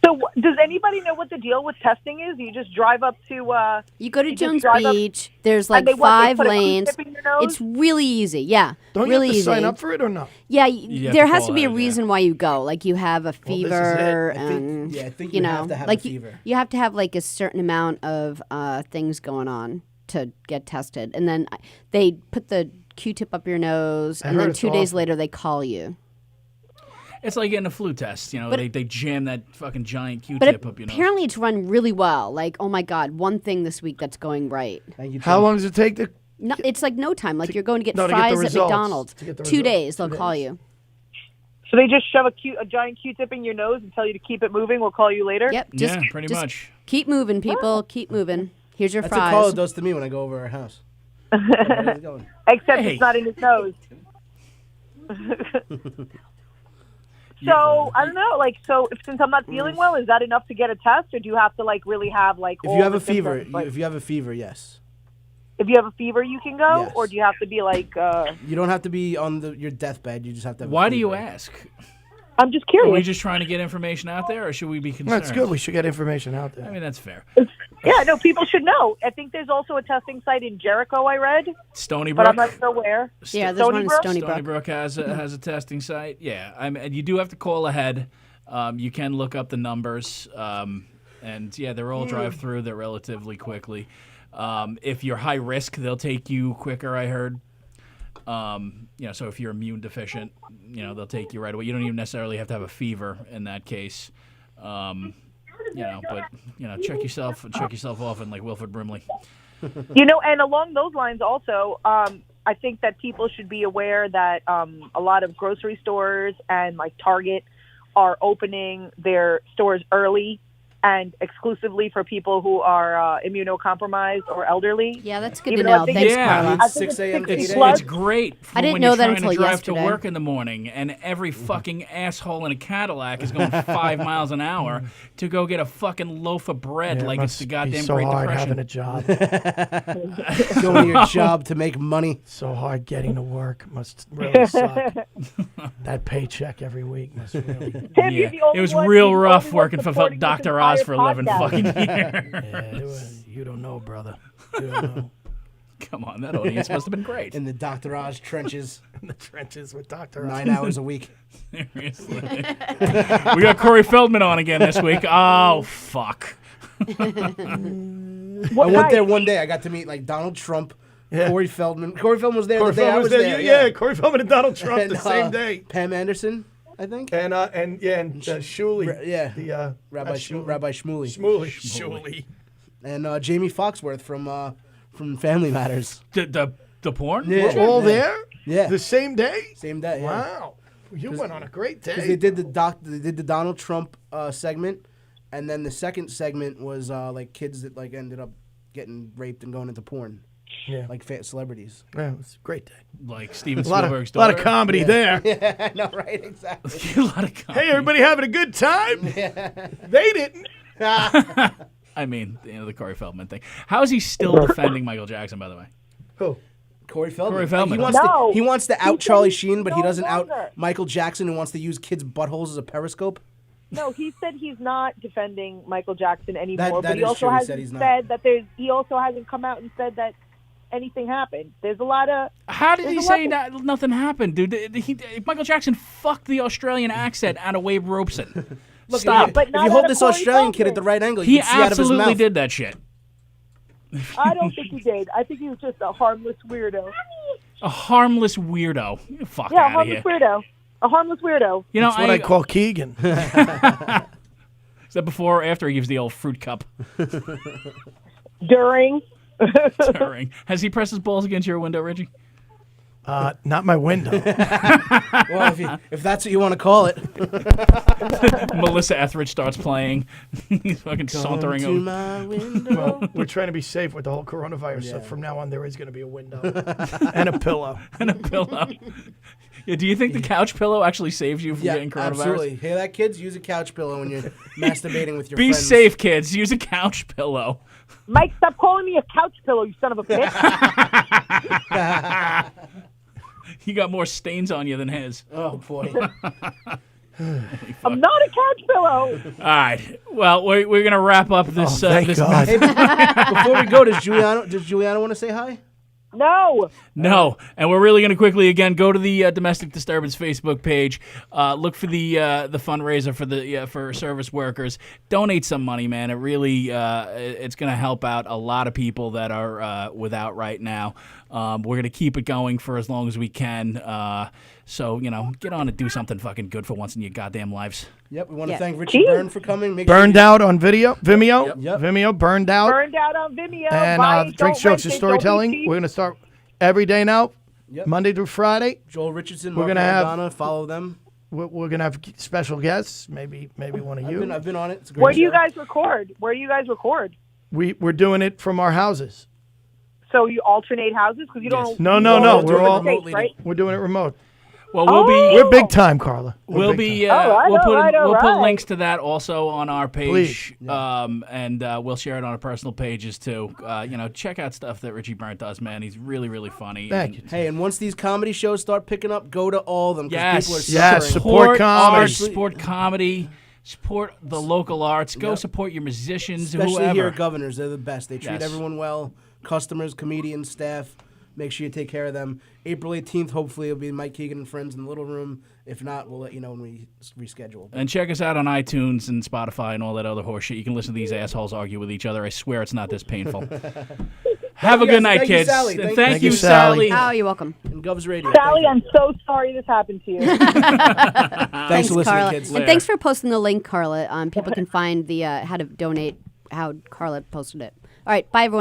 So, does anybody know what the deal with testing is? You just drive up to. You go to you Jones just drive up- Beach. There's like and they 5 put a lanes. Q-tip in your nose? It's really easy. Yeah, Don't really you have to easy. sign up for it or no? Yeah, have there to has call to be a ahead, reason why you go. Like you have a this is fever, it. and I think you you know, have to have like a fever. You have to have like a certain amount of things going on to get tested, and then they put the Q-tip up your nose, and heard then it's 2 days awful. later they call you. It's like getting a flu test. You know, But- they jam that fucking giant But Q-tip up your nose. apparently it's run really well. Like, oh my God, one thing this week that's going right. Thank you, How Tim. long does it take to? No, it's like no time. Like you're going to get no, to get the fries at results. McDonald's. To get the 2 results. days they'll 2 call days. you. So they just shove a giant Q-tip in your nose and tell you to keep it moving. We'll call you later. Yep, just, Yeah, pretty just much. Keep moving, people. Keep moving. Here's your That's what fries. Carla does to me when I go over her house. Where's it going? Except Hey. it's not in his nose. So I don't know. Like, so since I'm not feeling well, is that enough to get a test, or do you have to like really have like? If all you have the a fever, symptoms? Like, if you have a fever, yes. if you have a fever, you can go, Yes. or do you have to be like? You don't have to be on your deathbed. You just have to have a Why do you fever. ask? I'm just Are curious. we just trying to get information out there, or should we be concerned? That's good. We should get information out I there. mean, that's fair. Yeah, no, people should know. I think there's also a testing site in Jericho. I read, Stony but I'm Brook. not sure where. Yeah, there's one in Brook? Stony Stony Brook. Brook has a testing site. Yeah, and you do have to call ahead. You can look up the numbers, and yeah, they're all drive through. They're relatively quickly. If you're high risk, they'll take you quicker. I heard. So if you're immune deficient, they'll take you right away. You don't even necessarily have to have a fever in that case. But check yourself off in like Wilford Brimley. And along those lines also, I think that people should be aware that a lot of grocery stores and like Target are opening their stores early and exclusively for people who are immunocompromised or elderly. Yeah, that's good Even to though I know. think Thanks, Yeah. Carla. I think 6 a.m. to it's 8 plus. It's great for I didn't when know you're that trying until to drive yesterday. to work in the morning and every fucking asshole in a Cadillac is going 5 miles an hour to go get a fucking loaf of bread Yeah, it like it's must the be goddamn so Great hard Depression. having a job. Going to your job to make money. So hard getting to work. Must really suck. That paycheck every week must really. Tim, Yeah. you're the only It was one- real you're the rough only one working for supporting this Dr. Oz entire for 11 podcast. fucking years. Yeah, you don't know, brother. You don't know. Come on, that audience must have been great. In the Dr. Oz trenches, In the trenches with Dr. 9 hours a week. Seriously. We got Corey Feldman on again this week. Oh, fuck. I went there one day. I got to meet like Donald Trump, Yeah. Corey Feldman. Corey Feldman was there Corey the day I Feldman was was there. Yeah, Corey Feldman and Donald Trump And, the same day. Pam Anderson, I think. And Shuley. Yeah. The Rabbi not Shuley. Rabbi Shmuley. Shuley. And Jamie Foxworth from Family Matters. The porn? Yeah. We're all there? Yeah. The same day? Same day. Yeah. Wow. You went on a great day. Because they did the Donald Trump segment, and then the second segment was like kids that like ended up getting raped and going into porn. Yeah. Like celebrities. Yeah, it was a great day. Like Steven A lot Spielberg's of daughter? comedy there. Yeah, I know, right? Exactly. A lot of comedy. Hey, everybody having a good time? They didn't. I mean, the Corey Feldman thing. How is he still defending Michael Jackson, by the way? Who? Corey Feldman. Corey Feldman. He wants to out Charlie Sheen, but he no doesn't out longer. Michael Jackson, who wants to use kids' buttholes as a periscope. No, he said he's not defending Michael Jackson anymore. That but he is also true. He hasn't said he's not. said that he also hasn't come out and said that anything happened. There's a lot of. How did There's he a say lot that nothing happened, dude? Michael Jackson fucked the Australian accent out of Wade Robeson. Look, Stop. If But you not hold out of this Corey Australian kid at Feldman. the right angle, He you can see out of his absolutely mouth. did that shit. I don't think he did. I think he was just a harmless weirdo. A harmless weirdo. Get the fuck Yeah, a out of harmless here. weirdo. A harmless weirdo. You know, That's what I call Keegan. Is that before or after he gives the old fruit cup? During. During. Has he pressed his balls against your window, Reggie? Not my window. Well, if that's what you want to call it. Melissa Etheridge starts playing. He's fucking sauntering to over. my window. Well, we're trying to be safe with the whole coronavirus stuff. From now on, there is going to be a window and a pillow. And a pillow. Yeah, do you think the couch pillow actually saves you from getting coronavirus? Absolutely. Hey, that kids, use a couch pillow when you're masturbating with your Be friends. safe, kids. Use a couch pillow. Mike, stop calling me a couch pillow, you son of a bitch. You got more stains on you than his. Oh, boy. I'm not a couch pillow. All right. Well, we're going to wrap up this. Thank this God. Hey, before we go, does Juliana want to say hi? No. No, and we're really going to quickly again go to the Domestic Disturbance Facebook page. Look for the fundraiser for the for service workers. Donate some money, man. It really it's going to help out a lot of people that are without right now. We're going to keep it going for as long as we can. So get on and do something fucking good for once in your goddamn lives. Yep, we want to thank Richie Byrne for coming. Burned out on Vimeo. Yep. Vimeo, burned out. Burned out on Vimeo. And Drinks, Jokes, and Storytelling. We're going to start every day now, Monday through Friday. Joel Richardson, We're Mark gonna have Madonna, follow them. We're going to have special guests, maybe one of you. I've been on it. It's a great Where do you show. guys record? We're doing it from our houses. So you alternate houses? Because you don't. No. We're all remotely, right? We're doing it remote. Well, We're big time, Carla. We'll be. All right. We'll put links to that also on our page, Please. and we'll share it on our personal pages too. Check out stuff that Richie Byrne does, man. He's really, really funny. Thank you. Hey, and once these comedy shows start picking up, go to all of them. 'Cause Yes, people are Yes, suffering. support comedy. arts, support comedy, support the local arts. Go support your musicians, Especially whoever. here at Governors. They're the best. They treat Yes. everyone well. Customers, comedians, staff. Make sure you take care of them. April 18th, hopefully, it'll be Mike Keegan and friends in the little room. If not, we'll let you know when we reschedule. And check us out on iTunes and Spotify and all that other horse shit. You can listen to these assholes argue with each other. I swear it's not this painful. Have a good night, Thank you, kids. Sally. And Thank thank you, you, Sally. Sally. Oh, you're welcome. And Govs Radio. Sallie, I'm so sorry this happened to you. Thanks for listening, Carla. kids. And thanks for posting the link, Carla. People can find the how to donate, how Carla posted it. All right, bye, everyone.